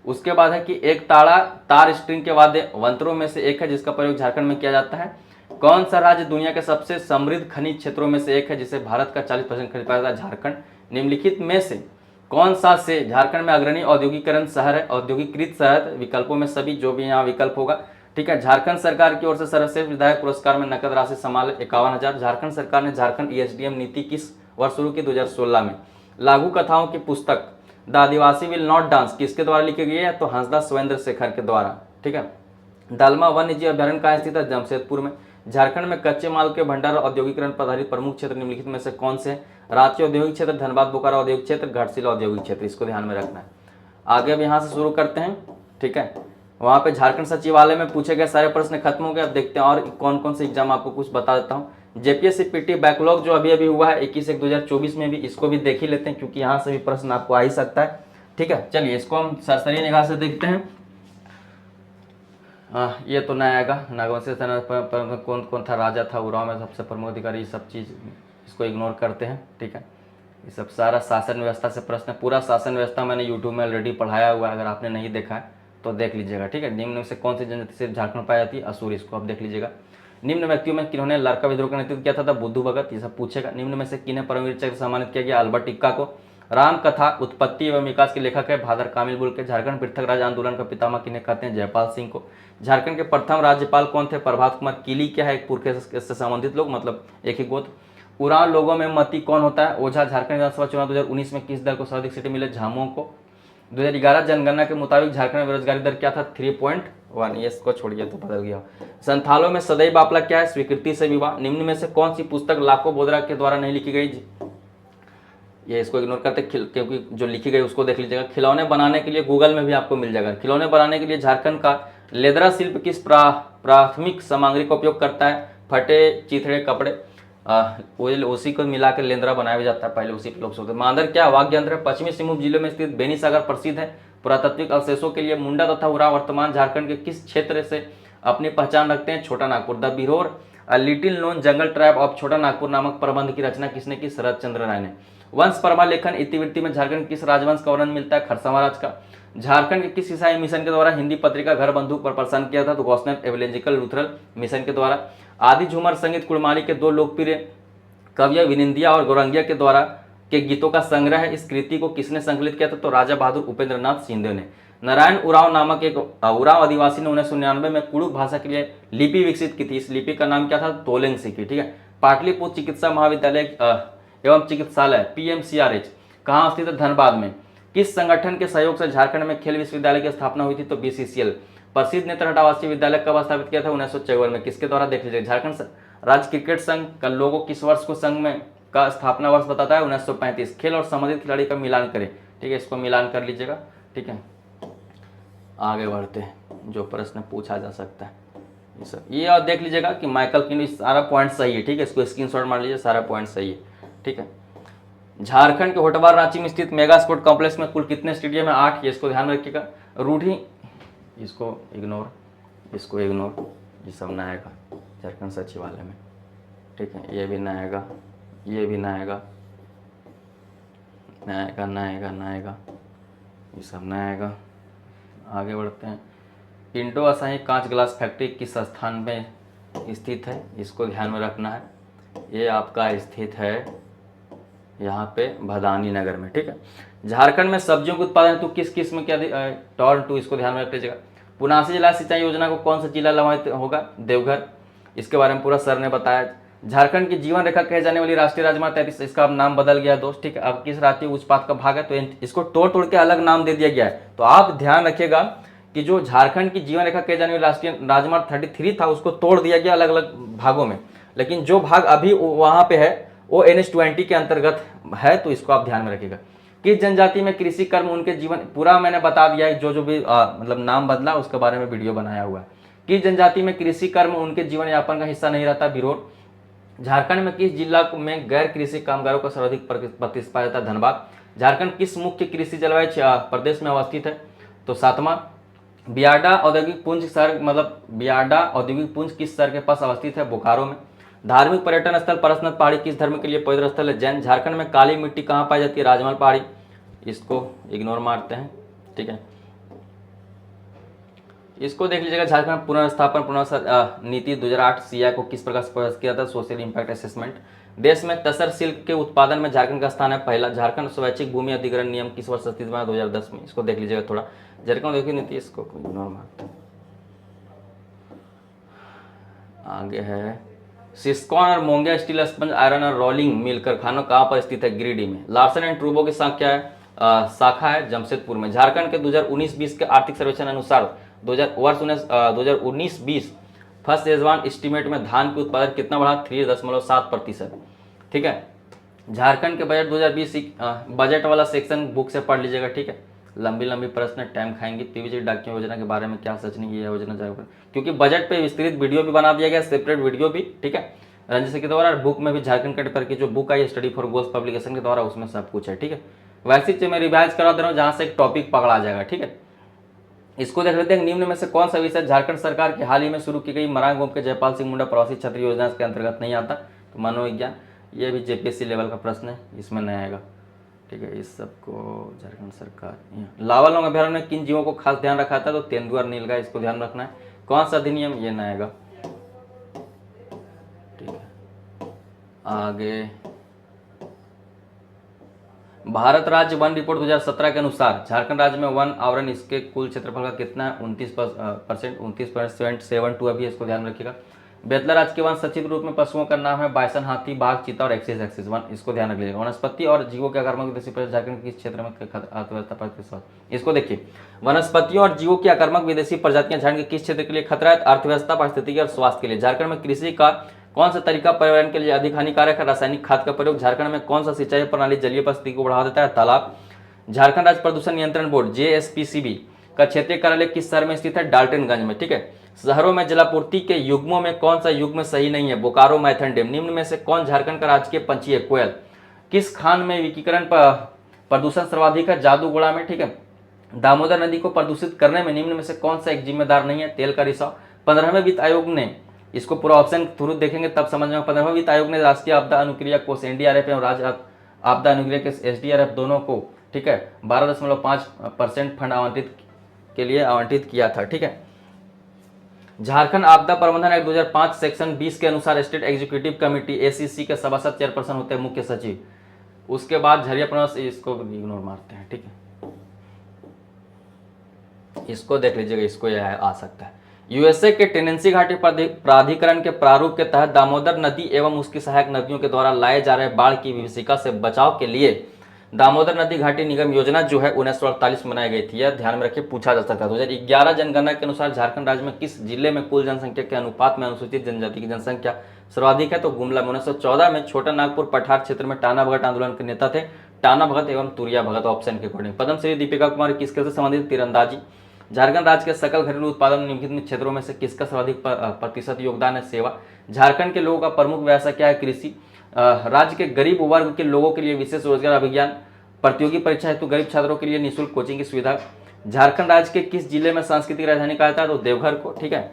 उसके बाद है कि एक तार स्ट्रिंग के वाद्य वंत्रों में से एक है जिसका प्रयोग झारखंड में किया जाता है। कौन सा राज्य दुनिया के सबसे समृद्ध खनिज क्षेत्रों में से एक है जिसे भारत का 40% खनिज पाया जाता है? झारखंड। निम्नलिखित में से कौन सा से झारखंड में अग्रणी औद्योगिकरण शहर है? औद्योगिकृत शहर विकल्पों में सभी जो भी यहाँ विकल्प होगा, ठीक है। झारखंड सरकार की ओर से सर्वश्रेष्ठ विधायक पुरस्कार में नकद राशि सम्मान 51,000। झारखंड सरकार ने झारखंड ईएसडीएम नीति किस वर्ष शुरू की? 2016 में। लघु कथाओं की पुस्तक the Adivasi will not dance किसके द्वारा लिखी गई है? तो हंसदा सुरेंद्र शेखर के द्वारा, ठीक है। दालमा वन्य जीव अभ्यारण्य कहाँ स्थित है? जमशेदपुर में। झारखंड में कच्चे माल के भंडार और औद्योगिकरण पर आधारित प्रमुख क्षेत्र निम्नलिखित में से कौन से हैं? रांची औद्योगिक क्षेत्र, धनबाद बोकारो औद्योगिक क्षेत्र, घाटशिला औद्योगिक क्षेत्र। इसको ध्यान में रखना है। आगे अब यहाँ से शुरू करते हैं, ठीक है। वहाँ पे झारखंड सचिवालय में पूछे गए सारे प्रश्न खत्म हो गए। अब देखते हैं और कौन कौन से एग्जाम, आपको कुछ बता देता हूँ। जेपीएससी पीटी बैकलॉग जो अभी अभी हुआ है 21/1/2024 में भी, इसको भी देख ही लेते हैं क्योंकि यहाँ से भी प्रश्न आपको आ ही सकता है, ठीक है। चलिए इसको हम सरसरी निगाह से देखते हैं। ये तो नया आएगा। नागवंशी सेना कौन कौन था राजा था? उराव में सबसे प्रमुख अधिकारी, ये सब चीज़ इसको इग्नोर करते हैं, ठीक है। ये सब सारा शासन व्यवस्था से प्रश्न, पूरा शासन व्यवस्था मैंने यूट्यूब में ऑलरेडी पढ़ाया हुआ है, अगर आपने नहीं देखा है तो देख लीजिएगा, ठीक है। निम्न में से कौन सी जनजाति से झारखंड पाई जाती है? असुर। इसको आप देख लीजिएगा। निम्न व्यक्तियों में किन्होंने लड़का विद्रोह का नेतृत्व किया था? बुद्धू भगत। ये सब पूछेगा। निम्न में से किन्हें परमवीर चक्र से सम्मानित किया गया? अल्बर्ट इक्का को। राम कथा उत्पत्ति एवं विकास के लेखक है भादर कामिल बुल के। झारखंड पृथक राज्य आंदोलन का पितामह किन्हें कहते हैं? जयपाल सिंह को। झारखंड के प्रथम राज्यपाल कौन थे? प्रभात कुमार। किली क्या है? एक पुरखे से संबंधित लोग, मतलब एक ही गोत्र। उरांव लोगों में मती कौन होता है? ओझा। झारखंड विधानसभा चुनाव 2019 में किस दल को सर्वाधिक सीटें मिले? झामुमो को। 2011 जनगणना के मुताबिक झारखंड में बेरोजगारी दर क्या था? 3.1। ये इसको छोड़िए तो बदल गया। संथालों में सदैव बापला क्या है? स्वीकृति से विवाह। निम्न में से कौन सी पुस्तक लाखो बोदरा के द्वारा नहीं लिखी गई? ये इसको इग्नोर करते क्योंकि जो लिखी गई उसको देख लीजिएगा। खिलौने बनाने के लिए गूगल में भी आपको मिल जाएगा। खिलौने बनाने के लिए झारखंड का लेदरा शिल्प किस प्राथमिक सामग्री का उपयोग करता है? फटे चिथड़े कपड़े, उसी को मिला कर लेंदरा बनाया जाता है, पहले उसी पे लोग सोचते। मांदर क्या वाद्य यंत्र है? पश्चिमी सिंहभूम जिले में स्थित बेनीसागर प्रसिद्ध है पुरातात्विक अवशेषों के लिए। मुंडा तथा उरांव वर्तमान झारखंड के किस क्षेत्र से अपनी पहचान रखते हैं? छोटा Nagpur. The Birhor a little known jungle tribe of छोटा नागपुर नामक प्रबंध की रचना किसने की? शरद चंद्र राय ने। वंश परमालेखन इतिवृत्ति में झारखंड किस राजवंश का वर्णन मिलता है? खरसावां राज का। झारखंड के किस ईसाई मिशन के द्वारा हिंदी पत्रिका घर बंधुक पर प्रसारण किया था? तो गॉस्पेल एवेंजेलिकल लूथरन मिशन के द्वारा। आदि झूमर संगीत कुड़माली के दो लोकप्रिय कविया विनिंदिया और गौरंगिया के द्वारा के गीतों का संग्रह है। इस कृति को किसने संकलित किया था? तो राजा बहादुर उपेंद्रनाथ सिंहदेव ने। नारायण उरांव नामक एक उरांव आदिवासी ने 1999 में कुड़ुक भाषा के लिए लिपि विकसित की थी। इस लिपि का नाम क्या था? तोलेंग सिकी, ठीक है। पाटलिपुत्र चिकित्सा महाविद्यालय एवं चिकित्सालय PMCRH कहाँ स्थित है? धनबाद में। किस संगठन के सहयोग से झारखंड में खेल विश्वविद्यालय की स्थापना हुई थी? तो BCCL। प्रसिद्ध नेत्र आवासीय विद्यालय कब स्थापित किया था? 1954 में। किसके द्वारा? देख लीजिए। झारखंड राज्य क्रिकेट संघ का लोगो किस वर्ष को संघ में का स्थापना वर्ष बताता है? 1935। खेल और संबंधित खिलाड़ी का मिलान करें, ठीक है। इसको मिलान कर लीजिएगा, ठीक है। आगे बढ़ते हैं, जो प्रश्न पूछा जा सकता है ये सब ये और देख लीजिएगा कि माइकल किन सारा पॉइंट सही है, ठीक है। इसको स्क्रीनशॉट मार लीजिए, सारा पॉइंट सही है, ठीक है। झारखंड के होटबार रांची में स्थित मेगा स्पोर्ट कॉम्प्लेक्स में कुल कितने स्टेडियम है? 8। ये इसको ध्यान में रखिएगा। रूढ़ी इसको इग्नोर, ये सब ना आएगा झारखंड सचिवालय में, ठीक है। ये भी ना आएगा, ये भी ना आएगा, ना आएगा, ये सब ना आएगा। आगे बढ़ते हैं। इंडो असाही कांच ग्लास फैक्ट्री किस स्थान में स्थित है? इसको ध्यान में रखना है। ये आपका स्थित है यहाँ पे भदानी नगर में, ठीक है। झारखंड में सब्जियों के उत्पादन तो किस किस्म के टॉर्न 2, इसको ध्यान में रख लीजिएगा। पुनासी जिला सिंचाई योजना को कौन सा जिला लाभान्वित होगा? देवघर। इसके बारे में पूरा सर ने बताया। झारखंड की जीवन रेखा कहे जाने वाली राष्ट्रीय राजमार्ग 33, इसका अब नाम बदल गया दोस्त, ठीक है। अब किस राष्ट्रीय उच्च पथ का भाग है? तो इसको तोड़ के अलग नाम दे दिया गया है। तो आप ध्यान रखिएगा कि जो झारखंड की जीवन रेखा कहे जाने वाली राष्ट्रीय राजमार्ग 33 था, उसको तोड़ दिया गया अलग अलग भागों में, लेकिन जो भाग अभी वहां पे है वो NH-20 के अंतर्गत है। तो इसको आप ध्यान में रखिएगा। किस जनजाति में कृषि कर्म उनके जीवन, पूरा मैंने बता दिया है, जो भी मतलब नाम बदला उसके बारे में वीडियो बनाया हुआ है। किस जनजाति में कृषि कर्म उनके जीवन यापन का हिस्सा नहीं रहता? बिरोर। झारखंड में किस जिला में गैर कृषि कामगारों का सर्वाधिक प्रतिशत पाया जाता है? धनबाद। झारखंड किस मुख्य कृषि जलवायु प्रदेश में अवस्थित है? तो 7वां। बियाडा औद्योगिक पुंज शहर, मतलब बियाडा औद्योगिक पुंज किस शहर के पास अवस्थित है? बोकारो में। धार्मिक पर्यटन स्थल परसनाथ पहाड़ी किस धर्म के लिए पवित्र स्थल है? जैन। झारखंड में काली मिट्टी कहाँ पाई जाती है? राजमहल पहाड़ी। इसको इग्नोर मारते हैं, ठीक है। इसको देख लीजिएगा, झारखंड पुनर्स्थापन नीति 2008 सीआई को किस प्रकार से प्रयास किया था, सोशल इम्पैक्ट असेसमेंट। देश में तसर सिल्क के उत्पादन में झारखंड का स्थान है पहला। झारखंड स्वैच्छिक भूमि अधिग्रहण नियम किस वर्ष अस्तित्व में आया, 2010 में। इसको देख लीजिएगा थोड़ा, झारखंड देखिए नीति, इसको इग्नोर मारते हैं। आगे है सिस्कॉन और मोंगिया स्टील स्पंज आयरन और रोलिंग मिल कारखानों कहाँ पर स्थित है, गिरिडीह में। लार्सन एंड ट्रूबो की शाखा है शाखा है जमशेदपुर में। झारखंड के 2019-20 के आर्थिक सर्वेक्षण अनुसार 2019-20 फर्स्ट एजवान एस्टीमेट में धान के उत्पादन कितना बढ़ा, 3.7%। ठीक है। झारखंड के बजट 2020 बजट वाला सेक्शन बुक से पढ़ लीजिएगा। ठीक है, लंबी लंबी प्रश्न टाइम खाएंगे। पीवीजी डाकिया योजना के बारे में क्या सच नहीं, ये योजना जाएगा क्योंकि बजट पे विस्तृत वीडियो भी बना दिया गया, सेपरेट वीडियो भी। ठीक है, रंजित सिंह के द्वारा, बुक में भी झारखंड कट पर की जो book I study for goals publication के द्वारा, उसमें सब कुछ है। ठीक है, वैसे ही मैं रिवाइज करा दे रहा हूँ जहाँ से एक टॉपिक पकड़ा जाएगा। ठीक है, इसको देख लेते हैं, निम्न में से कौन सा विषय झारखंड सरकार की हाल ही में शुरू की गई मरांग गोम के जयपाल सिंह मुंडा प्रवासी छात्र योजना के अंतर्गत नहीं आता, तो मनोविज्ञान। ये भी जेपीएससी लेवल का प्रश्न है, इसमें नहीं आएगा। ठीक है, इस सबको झारखंड सरकार। लावा लौंग अभ्यारण्य में किन जीवों को खास ध्यान रखा था, तो तेंदुआ और नीलगाय, इसको ध्यान रखना है। कौन सा अधिनियम, ये नहीं आएगा। ठीक है, आगे भारत राज्य वन रिपोर्ट 2017 के अनुसार झारखंड राज्य में वन आवरण इसके कुल क्षेत्रफल का कितना है, 29.72 अभी, इसको ध्यान रखिएगा। बेतला राज्य के वन सचिव रूप में पशुओं का नाम है बाइसन, हाथी, बाघ, चीता और एक्सिस वन, इसको ध्यान रख लीजिएगा। वनस्पति और जीवों के आक्रामक विदेशी प्रजाति झारखंड के किस क्षेत्र में अर्थव्यवस्था पर, इसको देखिए, वनस्पतियों और जीवों की आक्रामक विदेशी प्रजातियां झारखंड के किस क्षेत्र के लिए खतरा है, अर्थव्यवस्था, पारिस्थितिकी और स्वास्थ्य के लिए। झारखंड में कृषि का कौन सा तरीका पर्यावरण के लिए अधिक हानिकारक है, रासायनिक खाद का प्रयोग। झारखंड में कौन सा सिंचाई प्रणाली जलीय पारिस्थितिकी को बढ़ावा देता है, तालाब। झारखंड राज्य प्रदूषण नियंत्रण बोर्ड जेएसपीसीबी का क्षेत्रीय कार्यालय किस शहर में स्थित है, डाल्टनगंज में। ठीक है, शहरों में जलापूर्ति के युग्मों में कौन सा युग्म सही नहीं है, बोकारो, मैथन डैम। निम्न में से कौन झारखंड का राजकीय पंछी है, कोयल। किस खान में विकिरण प्रदूषण सर्वाधिक है, जादूगोड़ा में। ठीक है, दामोदर नदी को प्रदूषित करने में निम्न में से कौन सा एक जिम्मेदार नहीं है, तेल का रिसाव। 15वें वित्त आयोग ने, इसको पूरा ऑप्शन थ्रू देखेंगे तब समझ में। 15वें वित्त आयोग ने राष्ट्रीय आपदा अनुक्रिया कोष एनडीआरएफ एवं राज्य आपदा अनुक्रिया के एसडीआरएफ दोनों को, ठीक है, 12.5% फंड आवंटित के लिए आवंटित किया था। ठीक है, झारखंड आपदा प्रबंधन एक्ट 2005 सेक्शन 20 के अनुसार स्टेट एग्जीक्यूटिव कमेटी एसीसी के सभासद चेयरपर्सन होते हैं मुख्य सचिव। उसके बाद झरिया प्रनस, इसको इग्नोर मारते हैं। ठीक है, इसको देख लीजिएगा, इसको यह आ सकता है। यूएसए के टेनेंसी घाटी प्राधिकरण के प्रारूप के तहत दामोदर नदी एवं उसकी सहायक नदियों के द्वारा लाए जा रहे बाढ़ की विभीषिका से बचाव के लिए दामोदर नदी घाटी निगम योजना जो है 1948 में बनाई गई थी। यह ध्यान में रखिए, पूछा जा सकता है। 2011 जनगणना के अनुसार झारखंड राज्य में किस जिले में कुल जनसंख्या के अनुपात में अनुसूचित जनजाति की जनसंख्या सर्वाधिक है, तो गुमला में। 1914 में छोटा नागपुर पठार क्षेत्र में टाना भगत आंदोलन के नेता थे, टाना भगत एवं तुरिया भगत, ऑप्शन के अकॉर्डिंग। पद्मश्री दीपिका कुमारी किसके से संबंधित, तीरंदाजी। झारखंड राज्य के सकल घरेलू उत्पादन निम्नलिखित क्षेत्रों में से किसका सर्वाधिक प्रतिशत योगदान है, सेवा। झारखंड के लोगों का प्रमुख व्यवसाय क्या है, कृषि। राज्य के गरीब वर्ग के लोगों के लिए विशेष रोजगार अभियान, प्रतियोगी परीक्षा हेतु गरीब छात्रों के लिए निःशुल्क कोचिंग की सुविधा। झारखंड राज्य के किस जिले में सांस्कृतिक राजधानी कहा जाता है, तो देवघर को। ठीक है,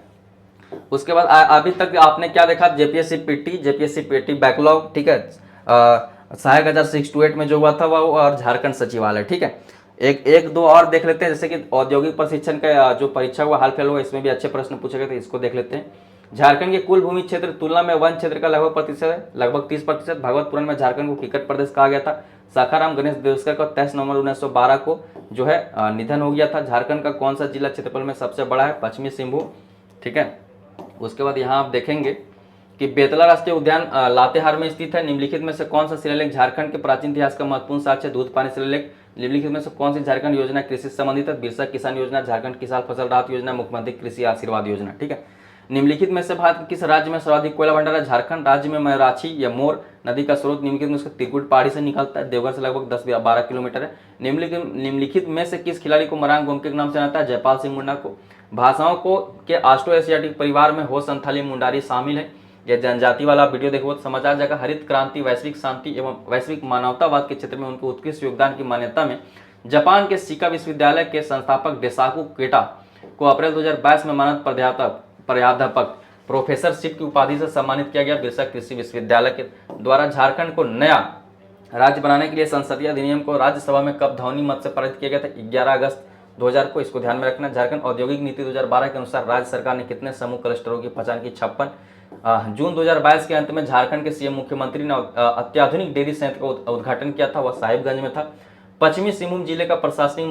उसके बाद अभी तक आपने क्या देखा, जेपीएससी पीटी बैकलॉग। ठीक है, सहायक 6 to 8 में जो हुआ था वो, और झारखंड सचिवालय। ठीक है, एक दो और देख लेते हैं, जैसे कि औद्योगिक प्रशिक्षण का जो परीक्षा हुआ हाल फिलहाल हुआ, इसमें भी अच्छे प्रश्न पूछे गए थे, इसको देख लेते हैं। झारखंड के कुल भूमि क्षेत्र तुलना में वन क्षेत्र का लगभग प्रतिशत है, लगभग 30%। भगवत पुराण में झारखंड को कीकट प्रदेश कहा गया था। शाखाराम गणेश देवस्कर का 23 नवंबर 1912 को जो है निधन हो गया था। झारखंड का कौन सा जिला क्षेत्रफल में सबसे बड़ा है, पश्चिमी सिंहभूम। ठीक है, उसके बाद यहाँ आप देखेंगे कि बेतला राष्ट्रीय उद्यान लातेहार में स्थित है। निम्नलिखित में से कौन सा शिलालेख झारखंड के प्राचीन इतिहास का महत्वपूर्ण साक्ष्य, दूध पानी शिलालेख। निम्नलिखित में से कौन सी झारखंड योजना कृषि से संबंधित है, बिरसा किसान योजना, झारखंड किसान फसल राहत योजना, मुख्यमंत्री कृषि आशीर्वाद योजना। ठीक है, निम्नलिखित में से भारत के किस राज्य में सर्वाधिक कोयला भंडार है, झारखंड राज्य में। मयूराक्षी या मोर नदी का स्रोत निम्नलिखित में से त्रिकुट पहाड़ी से निकलता है, देवघर से लगभग 10-12 किलोमीटर है। निम्नलिखित में से किस खिलाड़ी को मरांग गोमके के नाम से जाता है, जयपाल सिंह मुंडा को। भाषाओं को के ऑस्ट्रो एशियाटिक परिवार में हो संथाली मुंडारी शामिल है। यह जनजाति वाला वीडियो देखो तो समझ आ जाएगा। हरित क्रांति, वैश्विक शांति एवं वैश्विक मानवतावाद के क्षेत्र में उनके उत्कृष्ट योगदान की मान्यता में जापान के शिका विश्वविद्यालय के संस्थापक डेसाकू केटा को अप्रैल 2022 में मानद प्राध्यापक प्रोफेसरशिप की उपाधि से सम्मानित किया गया। बिरसा कृषि विश्वविद्यालय के द्वारा झारखंड को नया राज्य बनाने के लिए संसदीय अधिनियम को राज्यसभा में कब ध्वनि मत से पारित किया गया था, 11 अगस्त 2000 को, इसको ध्यान में रखना। झारखंड औद्योगिक नीति 2012 के अनुसार राज्य सरकार ने कितने समूह क्लस्टरों की पहचान की? 56। जून 2022 के अंत में झारखंड के सीएम मुख्यमंत्री ने अत्याधुनिक डेयरी संयंत्र का उद्घाटन किया था, वह साहिबगंज में था। पश्चिमी सिंहभूम जिले का प्रशासनिक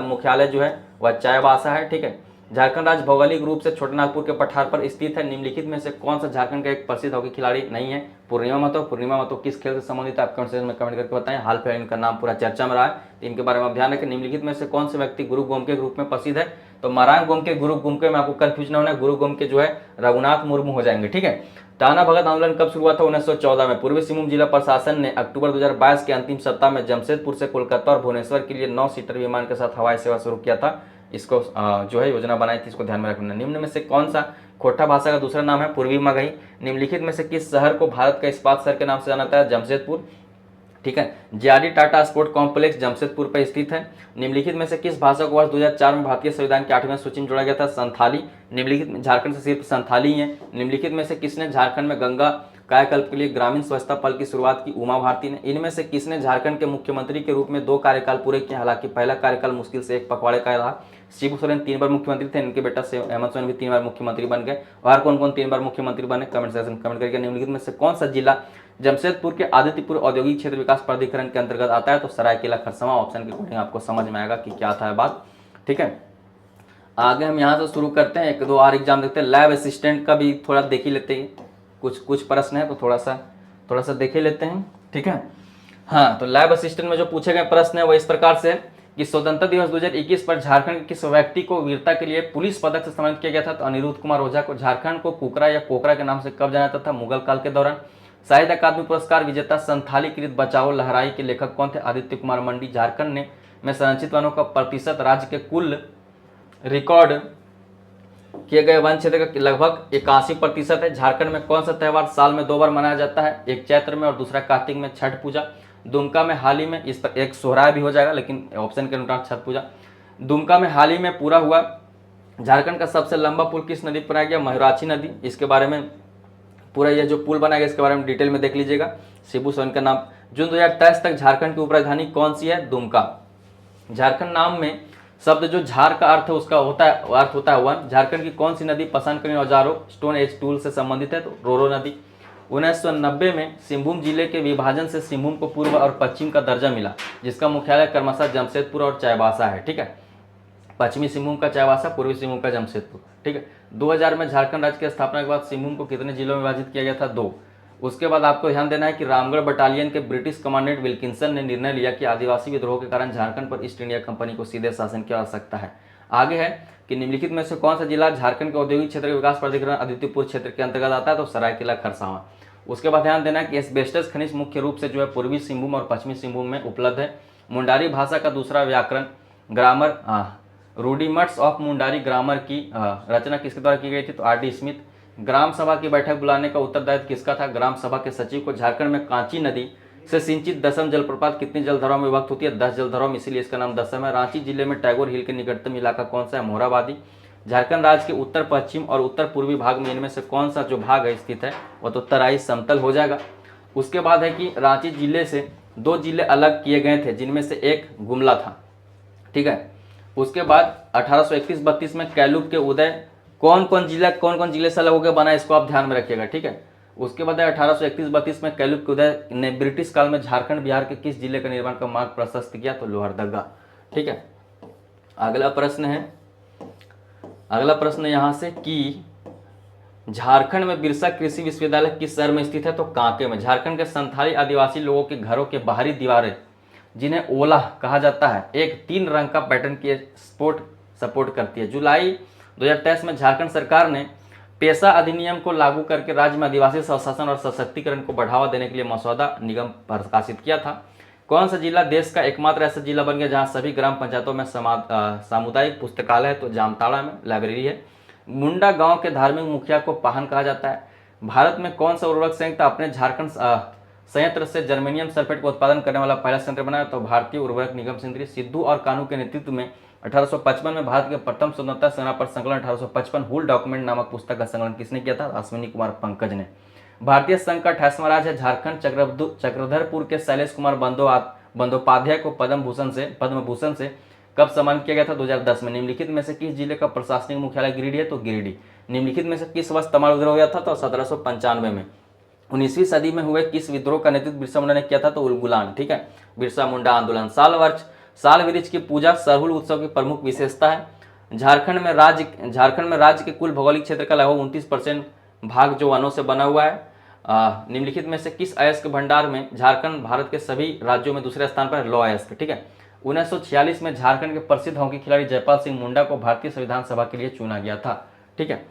मुख्यालय जो है वह चाईबासा है, ठीक है। झारखंड राज्य भौगोलिक रूप से छोटानागपुर के पठार पर स्थित है। निम्नलिखित में से कौन सा झारखंड का एक प्रसिद्ध हॉकी खिलाड़ी नहीं है? पूर्णिमा महतो। पूर्णिमा महतो किस खेल से संबंधित है? आप कमेंट सेक्शन में कमेंट करके बताएं। हाल फिलहाल इनका नाम पूरा चर्चा में रहा है, तो इनके बारे में आप ध्यान रखें। निम्नलिखित में से कौन से व्यक्ति गुरु गोमके के रूप में प्रसिद्ध है? तो मरांग गोमके, गुरु गोमके में आपको कंफ्यूज न होना है, गुरु गोमके जो है रघुनाथ मुर्मू हो जाएंगे, ठीक है। टाना भगत आंदोलन कब शुरू हुआ था? 1914 में। पूर्वी सिंहभूम जिला प्रशासन ने अक्टूबर 2022 के अंतिम सप्ताह में जमशेदपुर से कोलकाता और भुवनेश्वर के लिए 9 सीटर विमान के साथ हवाई सेवा शुरू किया था। इसको जो है योजना बनाई थी, इसको ध्यान में रखना। निम्न में से कौन सा खोटा भाषा का दूसरा नाम है? पूर्वी मगही। निम्नलिखित में से किस शहर को भारत का इस्पात शहर के नाम से जाना जाता है? जमशेदपुर, ठीक है। JRD Tata sport complex Jamshedpur पर स्थित है। निम्नलिखित में से किस भाषा को वर्ष 2004 में भारतीय संविधान की 8वीं सूची में जोड़ा गया था? संथाली। निम्नलिखित में झारखंड से सिर्फ संथाली ही है। निम्नलिखित में से किसने झारखंड में गंगा कायाकल्प के लिए ग्रामीण स्वच्छता पल की शुरुआत की? उमा भारती ने। इनमें से किसने झारखंड के मुख्यमंत्री के रूप में 2 कार्यकाल पूरे किए? हालांकि पहला कार्यकाल मुश्किल से 1 पखवाड़े का रहा। शिबू सोरेन 3 बार मुख्यमंत्री थे, इनके बेटा हेमंत सोरेन भी 3 बार मुख्यमंत्री बन गए। और कौन कौन 3 बार मुख्यमंत्री बने? कमेंट सेक्शन में कमेंट करके। निम्नलिखित में से कौन सा जिला जमशेदपुर के आदित्यपुर औद्योगिक क्षेत्र विकास प्राधिकरण के अंतर्गत आता है? तो सरायकेला खरसावां। ऑप्शन के अकॉर्डिंग आपको समझ में आएगा कि क्या था बात, ठीक है। आगे हम यहाँ से शुरू करते हैं, 1-2 और एग्जाम देखते हैं। लैब असिस्टेंट का भी थोड़ा देख ही लेते हैं, कुछ प्रश्न है तो थोड़ा सा देख ही लेते हैं, ठीक है। हाँ, तो लैब असिस्टेंट में जो पूछे गए प्रश्न है वो इस प्रकार से कि स्वतंत्रता दिवस 2021 पर झारखंड के किस व्यक्ति को वीरता के लिए पुलिस पदक से सम्मानित किया गया था? तो अनिरुद्ध कुमार ओझा को। झारखंड को कुकरा या कोकरा के नाम से कब जाना जाता था? मुगल काल के दौरान। साहित्य अकादमी पुरस्कार विजेता संथाली कृत बचाओ लहराई के लेखक कौन थे? आदित्य कुमार मंडी। झारखंड में संरक्षित वनों का प्रतिशत राज्य के कुल रिकॉर्ड किए गए वन क्षेत्र का लगभग 81% है। झारखंड में कौन सा त्यौहार साल में 2 बार मनाया जाता है? एक चैत्र में और दूसरा कार्तिक में, छठ पूजा। दुमका में हाल ही में, इस पर एक सोहराय भी हो जाएगा लेकिन ऑप्शन के अनुसार छठ पूजा। दुमका में हाल ही में पूरा हुआ झारखंड का सबसे लंबा पुल किस नदी पर बनाया गया? मयूराक्षी नदी। इसके बारे में पूरा यह जो पुल बनाया गया इसके बारे में डिटेल में देख लीजिएगा, शिबू सोरेन का नाम। जून 2023 तक झारखंड की उपराजधानी कौन सी है? दुमका। झारखंड नाम में शब्द जो झार का अर्थ है उसका अर्थ होता है वन। झारखंड की कौन सी नदी पसंद करें औजारों स्टोन एज टूल से संबंधित है? तो रोरो नदी। 1990 में सिंहभूम जिले के विभाजन से सिंहभूम को पूर्व और पश्चिम का दर्जा मिला, जिसका मुख्यालय क्रमशः जमशेदपुर और चाईबासा है, ठीक है। पश्चिमी सिंहभूम का चाईबासा, पूर्वी सिंहभूम का जमशेदपुर, ठीक है। 2000 में झारखंड राज्य की स्थापना के बाद सिंहभूम को कितने जिलों में विभाजित किया गया था? 2। उसके बाद आपको ध्यान देना है कि रामगढ़ बटालियन के ब्रिटिश कमांडेंट विल्किंसन ने निर्णय लिया कि आदिवासी विद्रोह के कारण झारखंड पर ईस्ट इंडिया कंपनी को सीधे शासन की आवश्यकता है। आगे है कि निम्नलिखित में से कौन सा जिला झारखंड के औद्योगिक क्षेत्र विकास प्राधिकरण आदित्यपुर क्षेत्र के अंतर्गत आता है? तो सरायकेला खरसावां। उसके बाद ध्यान देना है कि एस्बेस्टस खनिज मुख्य रूप से जो है पूर्वी सिंहभूम और पश्चिमी सिंहभूम में उपलब्ध है। मुंडारी भाषा का दूसरा व्याकरण grammar rudiments of Mundari grammar की रचना किसके द्वारा की गई थी? तो आर.डी. स्मिथ। ग्राम सभा की बैठक बुलाने का उत्तरदायित्व किसका था? ग्राम सभा के सचिव को। झारखंड में कांची नदी से सिंचित दसम जलप्रपात कितनी जलधाराओं में विभक्त होती है? 10 जलधाराओं में, इसीलिए इसका नाम दसम है। रांची जिले में टैगोर हिल के निकटतम इलाका कौन सा है? मोरहाबादी। झारखंड राज्य के उत्तर पश्चिम और उत्तर पूर्वी भाग में इनमें से कौन सा जो भाग है स्थित है वह तो तराई समतल हो जाएगा। उसके बाद है कि रांची जिले से 2 जिले अलग किए गए थे, जिनमें से एक गुमला था, ठीक है। उसके बाद 1831-32 में कैलूब के उदय कौन कौन जिले से अलग होकर बना, इसको आप ध्यान में रखिएगा, ठीक है। उसके बाद 1831-32 में कैलूब के उदय ने ब्रिटिश काल में झारखंड बिहार के किस जिले का निर्माण का मार्ग प्रशस्त किया? तो लोहरदगा, ठीक है। अगला प्रश्न यहाँ से कि झारखंड में बिरसा कृषि विश्वविद्यालय किस शहर में स्थित है? तो कांके में। झारखंड के संथाली आदिवासी लोगों के घरों के बाहरी दीवारें जिन्हें ओला कहा जाता है, एक 3 रंग का पैटर्न की सपोर्ट करती है। जुलाई 2023 में झारखंड सरकार ने पेशा अधिनियम को लागू करके राज्य में आदिवासी स्वशासन और सशक्तिकरण को बढ़ावा देने के लिए मसौदा निगम प्रकाशित किया था। कौन सा जिला देश का एकमात्र ऐसा जिला बन गया जहां सभी ग्राम पंचायतों में सामुदायिक पुस्तकालय है? तो जामताड़ा में लाइब्रेरी है। मुंडा गांव के धार्मिक मुखिया को पाहन कहा जाता है। भारत में कौन सा उर्वरक संयंत्र अपने झारखंड संयंत्र से जर्मेनियम सल्फेट का उत्पादन करने वाला पहला संयंत्र बनाया? तो भारतीय उर्वरक निगम संयंत्र। सिद्धू और कानू के नेतृत्व में 1855 में भारत के प्रथम स्वतंत्रता सेना पर संकलन 1855 हुल डॉक्यूमेंट नामक पुस्तक का संकलन किसने किया था? अश्विनी कुमार पंकज ने। भारतीय संघ का 28वां राज्य है झारखंड। चक्रधरपुर के शैलेश कुमार बंदोपाध्याय को पद्म भूषण से कब सम्मानित किया गया था? 2010 में। निम्नलिखित में से किस जिले का प्रशासनिक मुख्यालय गिरिडीह है? तो गिरिडीह। निम्नलिखित में से किस वर्ष तमाड़ विद्रोह हुआ था? तो 1795 में। 19वीं सदी में हुए किस विद्रोह का नेतृत्व बिरसा मुंडा ने किया था? तो उलगुलान, ठीक है, बिरसा मुंडा आंदोलन। साल वृक्ष की पूजा सरहुल उत्सव की प्रमुख विशेषता है। झारखंड में राज्य के कुल भौगोलिक क्षेत्र का लगभग 29% भाग जो वनों से बना हुआ है। निम्नलिखित में से किस अयस्क भंडार में झारखंड भारत के सभी राज्यों में दूसरे स्थान पर? लौ अयस्क, ठीक है। 1946 में झारखंड के प्रसिद्ध हॉकी खिलाड़ी जयपाल सिंह मुंडा को भारतीय संविधान सभा के लिए चुना गया था, ठीक है।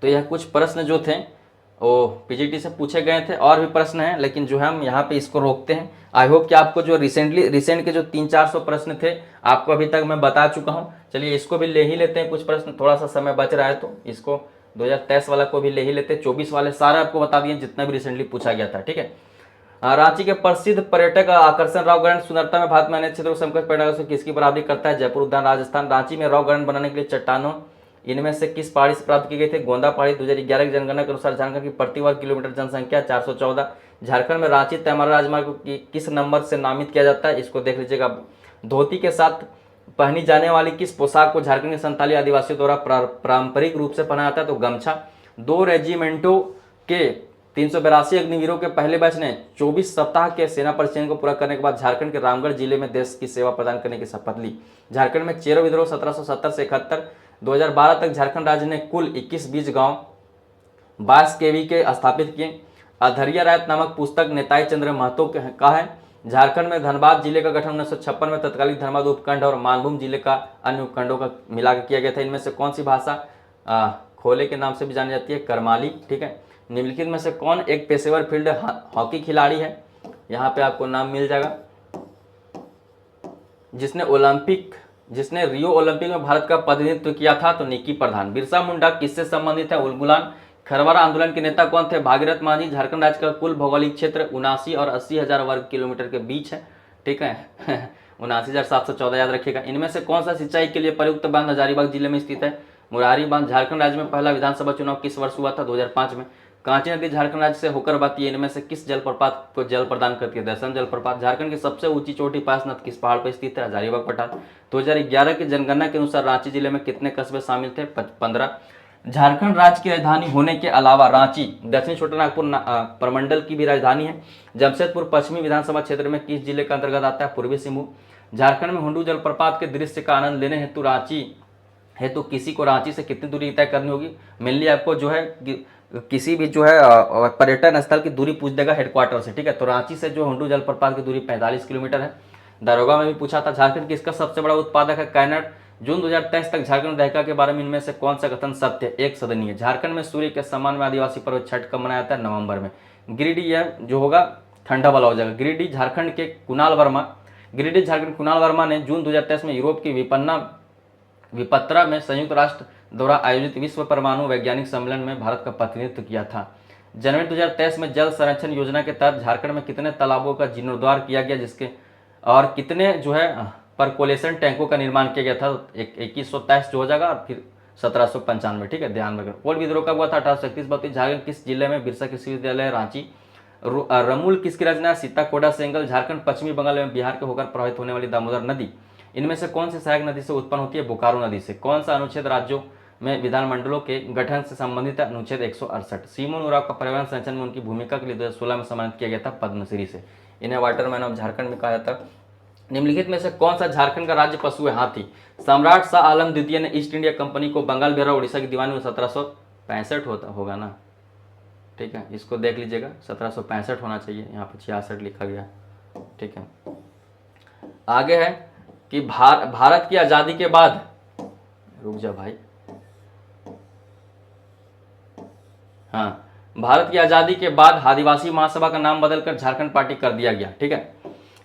तो यह कुछ प्रश्न जो थे वो पीजीटी से पूछे गए थे, और भी प्रश्न हैं, लेकिन जो है हम यहाँ पे इसको रोकते हैं। आई होप कि आपको जो रिसेंट के जो 300-400 प्रश्न थे आपको अभी तक मैं बता चुका हूँ। चलिए इसको भी ले ही लेते हैं, कुछ प्रश्न थोड़ा सा समय बच रहा है तो इसको 2023 वाला को भी ले ही लेते हैं। 24 वाले सारे आपको बता दिए जितना भी रिसेंटली पूछा गया था, ठीक है। रांची के प्रसिद्ध पर्यटक आकर्षण रॉक गार्डन सुंदरता में भारत में अन्य क्षेत्रों समकक्ष पर्यटकों से किसकी बराबरी करता है? जयपुर उद्यान राजस्थान। रांची में रॉक गार्डन बनाने के लिए चट्टानों इनमें से किस पहाड़ी से प्राप्त की गई थी? गोंदा पहाड़ी। 2011 की जनगणना के अनुसार झारखंड की प्रति वर्ग किलोमीटर जनसंख्या 414। झारखंड में रांची तैमारा राजमार्ग को किस नंबर से नामित किया जाता है? इसको देख लीजिएगा। धोती के साथ पहनी जाने वाली किस पोशाक को झारखंड के संताली आदिवासियों द्वारा पारंपरिक रूप से पहना जाता है? तो गमछा। 2 रेजिमेंटों के 382 अग्निवीरों के पहले बैच ने 24 सप्ताह के सेना परिचय को पूरा करने के बाद झारखंड के रामगढ़ जिले में देश की सेवा प्रदान करने की शपथ ली। झारखंड में चेरो विद्रोह 1770 से 71। 2012 तक झारखंड राज्य ने कुल 21 बीज गांव 22 केवी के स्थापित किए। अधरिया रायत नामक पुस्तक नेताई चंद्र महतो का है। झारखंड में धनबाद जिले का गठन 1956 में तत्कालीन धनबाद उपखंड और मानभूम जिले का अन्य उपखंडों का मिलाकर किया गया था। इनमें से कौन सी भाषा खोले के नाम से भी जानी जाती है? करमाली, ठीक है। निम्नलिखित में से कौन एक पेशेवर फील्ड हॉकी खिलाड़ी है? यहाँ पे आपको नाम मिल जाएगा। जिसने रियो ओलंपिक में भारत का प्रतिनिधित्व किया था? तो निक्की प्रधान। बिरसा मुंडा किससे संबंधित है? उलगुलान। खरवरा आंदोलन के नेता कौन थे? भागीरथ मांझी। झारखंड राज्य का कुल भौगोलिक क्षेत्र 79 और 80 हजार वर्ग किलोमीटर के बीच है, ठीक है। 79,714 याद रखिएगा। इनमें से कौन सा सिंचाई के लिए प्रयुक्त बांध हजारीबाग जिले में स्थित है? मुरारी बांध। झारखंड राज्य में पहला विधानसभा चुनाव किस वर्ष हुआ था? 2005 में। कांची नदी झारखंड राज्य से होकर बहती है, इनमें से किस जलप्रपात को जल प्रदान करती है? दर्शन जलप्रपात। झारखंड की सबसे ऊंची चोटी पासनाथ किस पहाड़ पर स्थित है? हजारीबाग पठार। 2011 की जनगणना के अनुसार रांची जिले में कितने कस्बे शामिल थे? 15। झारखंड राज्य की राजधानी होने के अलावा रांची दक्षिण छोटानागपुर प्रमंडल की भी राजधानी है। जमशेदपुर पश्चिमी विधानसभा क्षेत्र में किस जिले का अंतर्गत आता है? पूर्वी सिंहभूम। झारखंड में हुंडू जलप्रपात के दृश्य का आनंद लेने हेतु किसी को रांची से कितनी दूरी तय करनी होगी? मेनली आपको जो है किसी भी जो है पर्यटन स्थल की दूरी पूछ देगा हेडक्वार्टर से, ठीक है। तो रांची से जो हुंडू जलप्रपात की दूरी 45 किलोमीटर है। दारोगा में भी पूछा था। झारखंड किसका सबसे बड़ा उत्पादक है? कैनाड। जून 2023 तक झारखंड दहका के बारे में इनमें से कौन सा कथन सत्य है? एक सदनीय। झारखंड में सूर्य के सम्मान में आदिवासी पर्व छठ कब मनाया जाता है? नवंबर में। गिरिडीह जो होगा ठंडा वाला हो जाएगा। गिरिडीह झारखंड कुणाल वर्मा ने जून 2023 में यूरोप की विपत्रा में संयुक्त राष्ट्र द्वारा आयोजित विश्व परमाणु वैज्ञानिक सम्मेलन में भारत का प्रतिनिधित्व किया था। जनवरी 2023 में जल संरक्षण योजना के तहत झारखंड में कितने तालाबों का जीर्णोद्धार किया गया, जिसके और कितने जो है परकोलेशन टैंकों का निर्माण किया गया था? 2123 जो हो जाएगा, और फिर 1795, ठीक है, ध्यान में रखना। कोल विद्रोह का हुआ था 1831-32। झारखंड किस जिले में? बिरसा कृषि विश्वविद्यालय रांची। रमूल किसकी रचना? सीताकोड़ा सेंगल। झारखंड पश्चिमी बंगाल में बिहार के होकर प्रभावित होने वाली दामोदर नदी इनमें से कौन सी सहायक नदी से उत्पन्न होती है? बोकारो नदी से। कौन सा अनुच्छेद राज्यों में विधानमंडलों के गठन से संबंधित है? अनुच्छेद 168। सीमोन उरांव का पर्यावरण संरक्षण में उनकी भूमिका के लिए 2016 में सम्मानित किया गया था पद्मश्री से। इन्हें वाटरमैन ऑफ झारखंड में कहा जाता है। निम्नलिखित में से कौन सा झारखंड का राज्य पशु है? हाथी। सम्राट शाह आलम द्वितीय ने ईस्ट इंडिया कंपनी को बंगाल, बिहार और उड़ीसा की दीवानी में 1765 होगा ना, ठीक है, इसको देख लीजिएगा। 1765 होना चाहिए, यहाँ पर 66 लिखा गया, ठीक है। आगे है कि भारत की आजादी के बाद, रुक जा भाई, हाँ, भारत की आजादी के बाद आदिवासी महासभा का नाम बदलकर झारखंड पार्टी कर दिया गया, ठीक है।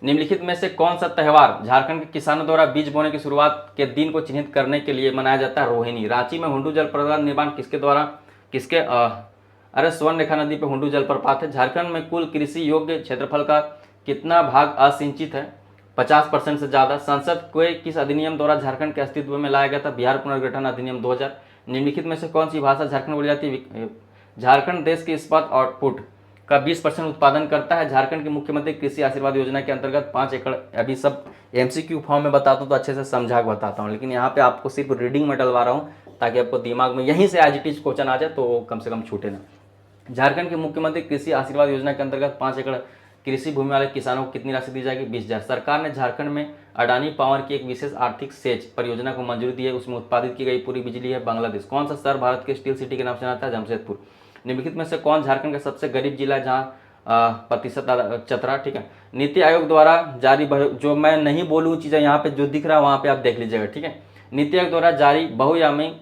निम्नलिखित में से कौन सा त्यौहार झारखंड के किसानों द्वारा बीज बोने की शुरुआत के दिन को चिन्हित करने के लिए मनाया जाता है? रोहिणी। रांची में हुंडू जलप्रपात निर्माण अरे स्वर्ण रेखा नदी पर हुंडू जलप्रपात है। झारखंड में कुल कृषि योग्य क्षेत्रफल का कितना भाग असिंचित है? 50% से ज्यादा। संसद को किस अधिनियम द्वारा झारखंड के अस्तित्व में लाया गया था? बिहार पुनर्गठन अधिनियम 2000। निम्नलिखित में से कौन सी भाषा झारखंड बोली जाती है? झारखंड देश के इस्पात आउटपुट का 20% उत्पादन करता है। झारखंड के मुख्यमंत्री कृषि आशीर्वाद योजना के अंतर्गत 5 एकड़, अभी सब एमसीक्यू फॉर्म में बताता हूँ तो अच्छे से समझा के बताता हूँ, लेकिन यहाँ पे आपको सिर्फ रीडिंग में डलवा रहा हूँ ताकि आपको दिमाग में यहीं से एज इट इज क्वेश्चन आ जाए तो कम से कम छूटे ना। झारखंड के मुख्यमंत्री कृषि आशीर्वाद योजना के अंतर्गत 5 एकड़ कृषि भूमि वाले किसानों को कितनी राशि दी जाएगी? 20,000। सरकार ने झारखंड में अडानी पावर की एक विशेष आर्थिक सेच परियोजना को मंजूरी दी है, उसमें उत्पादित की गई पूरी बिजली है बांग्लादेश। कौन सा शहर भारत के स्टील सिटी के नाम से जाना जाता है? जमशेदपुर। निम्नलिखित में से कौन झारखंड का सबसे गरीब जिला है जहाँ प्रतिशत चतरा? ठीक है। नीति आयोग द्वारा जारी, जो मैं नहीं बोलूँ चीज़ें यहाँ पे जो दिख रहा है वहाँ पे आप देख लीजिएगा, ठीक है। नीति आयोग द्वारा जारी बहुआयामी,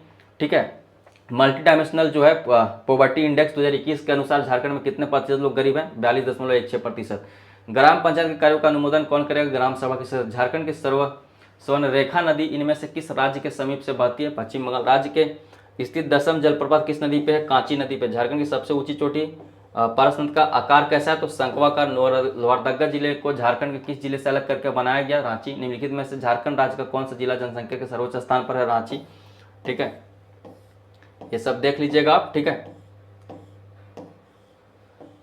ठीक है, मल्टी डायमेंशनल जो है पॉवर्टी इंडेक्स 2021 के अनुसार झारखंड में कितने प्रतिशत लोग गरीब हैं? 42.16%। ग्राम पंचायत के कार्यों का अनुमोदन कौन करेगा? ग्राम सभा के सदस्य। झारखंड की स्वर्ण रेखा नदी इनमें से किस राज्य के समीप से बहती है? पश्चिम बंगाल राज्य के स्थित दसम जलप्रपात किस नदी पे है? कांची नदी पे। झारखंड की सबसे ऊंची चोटी पारसनाथ का आकार कैसा है? तो शंखवाकार। लोहरदगा जिले को झारखंड के किस जिले से अलग करके बनाया गया? रांची। निम्नलिखित में से झारखंड राज्य का कौन सा जिला जनसंख्या के सर्वोच्च स्थान पर है? रांची। ठीक है, ये सब देख लीजिएगा आप, ठीक है।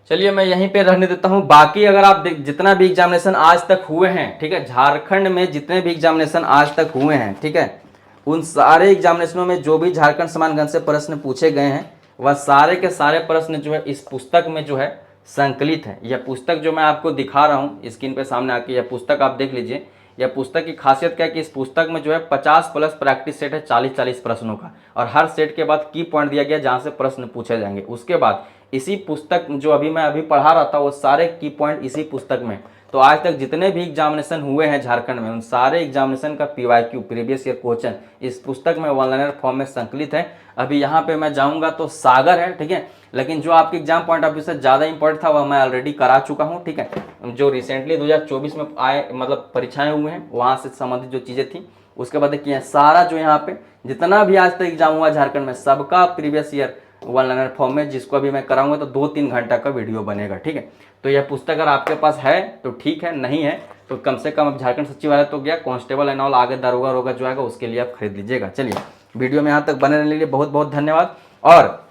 चलिए मैं यहीं पे रहने देता हूं। बाकी अगर आप जितना भी एग्जामिनेशन आज तक हुए हैं, ठीक है, झारखंड में जितने भी एग्जामिनेशन आज तक हुए हैं, ठीक है, उन सारे एग्जामिनेशनों में जो भी झारखंड समानगण से प्रश्न पूछे गए हैं वह सारे के सारे प्रश्न जो है इस पुस्तक में जो है संकलित है। यह पुस्तक जो मैं आपको दिखा रहा हूँ स्क्रीन पे सामने आके, यह पुस्तक आप देख लीजिए। यह पुस्तक की खासियत क्या है कि इस पुस्तक में जो है 50 प्लस प्रैक्टिस सेट है 40-40 प्रश्नों का, और हर सेट के बाद की पॉइंट दिया गया जहाँ से प्रश्न पूछे जाएंगे। उसके बाद इसी पुस्तक जो मैं अभी पढ़ा रहा था वो सारे की पॉइंट इसी पुस्तक में। तो आज तक जितने भी एग्जामिनेशन हुए हैं झारखंड में उन सारे एग्जामिनेशन का पीवाईक्यू प्रीवियस ईयर क्वेश्चन इस पुस्तक में वन लाइनर फॉर्म में संकलित है। अभी यहाँ पे मैं जाऊँगा तो सागर है, ठीक है, लेकिन जो आपके एग्जाम पॉइंट ऑफ व्यू से ज़्यादा इंपॉर्टेंट था वह मैं ऑलरेडी करा चुका हूँ, ठीक है। जो रिसेंटली 2024 में आए मतलब परीक्षाएं हुए हैं वहाँ से संबंधित जो चीज़ें थी उसके बाद देखिए सारा जो यहाँ पे जितना भी आज तक एग्जाम हुआ झारखंड में सबका previous year one liner form में, जिसको अभी मैं कराऊंगा तो 2-3 घंटा का वीडियो बनेगा, ठीक है। तो यह पुस्तक अगर आपके पास है तो ठीक है, नहीं है तो कम से कम अब झारखंड सचिवालय तो गया, कांस्टेबल एंड ऑल आगे दारोगा रोगा जो आएगा उसके लिए आप खरीद लीजिएगा। चलिए वीडियो में यहाँ तक बने रहने के लिए बहुत बहुत धन्यवाद। और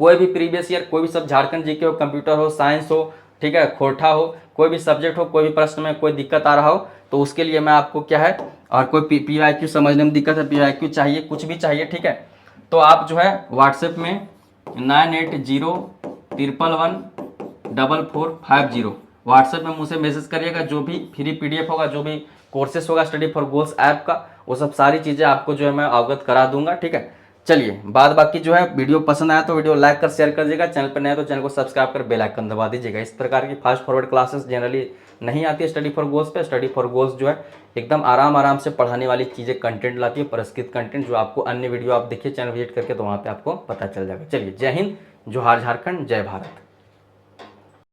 कोई भी प्रीवियस ईयर कोई भी सब झारखंड जीके हो, कंप्यूटर हो, साइंस हो, ठीक है, खोटा हो, कोई भी सब्जेक्ट हो, कोई भी प्रश्न में कोई दिक्कत आ रहा हो तो उसके लिए मैं आपको क्या है, और कोई पीवाईक्यू समझने में दिक्कत है, पीवाईक्यू चाहिए, कुछ भी चाहिए, ठीक है, तो आप जो है व्हाट्सएप में 9801114450 व्हाट्सएप में मुझसे मैसेज करिएगा। जो भी फ्री पीडीएफ होगा, जो भी कोर्सेस होगा स्टडी फॉर गोल्स ऐप का, वो सब सारी चीज़ें आपको जो है मैं अवगत करा दूंगा, ठीक है। चलिए बाद बाकी जो है वीडियो पसंद आया तो वीडियो लाइक कर शेयर कर दीजिएगा, चैनल पर नया तो चैनल को सब्सक्राइब कर बेल आइकन दबा दीजिएगा। इस प्रकार की फास्ट फॉरवर्ड क्लासेस जनरली नहीं आती है स्टडी फॉर गोल्स पे। स्टडी फॉर गोल्स जो है एकदम आराम से पढ़ाने वाली चीज़ें कंटेंट लाती है, पुरस्कृत कंटेंट, जो आपको अन्य वीडियो आप देखिए चैनल विजिट करके तो वहाँ पे आपको पता चल जाएगा। चलिए जय हिंद, जोहार झारखंड, जय भारत।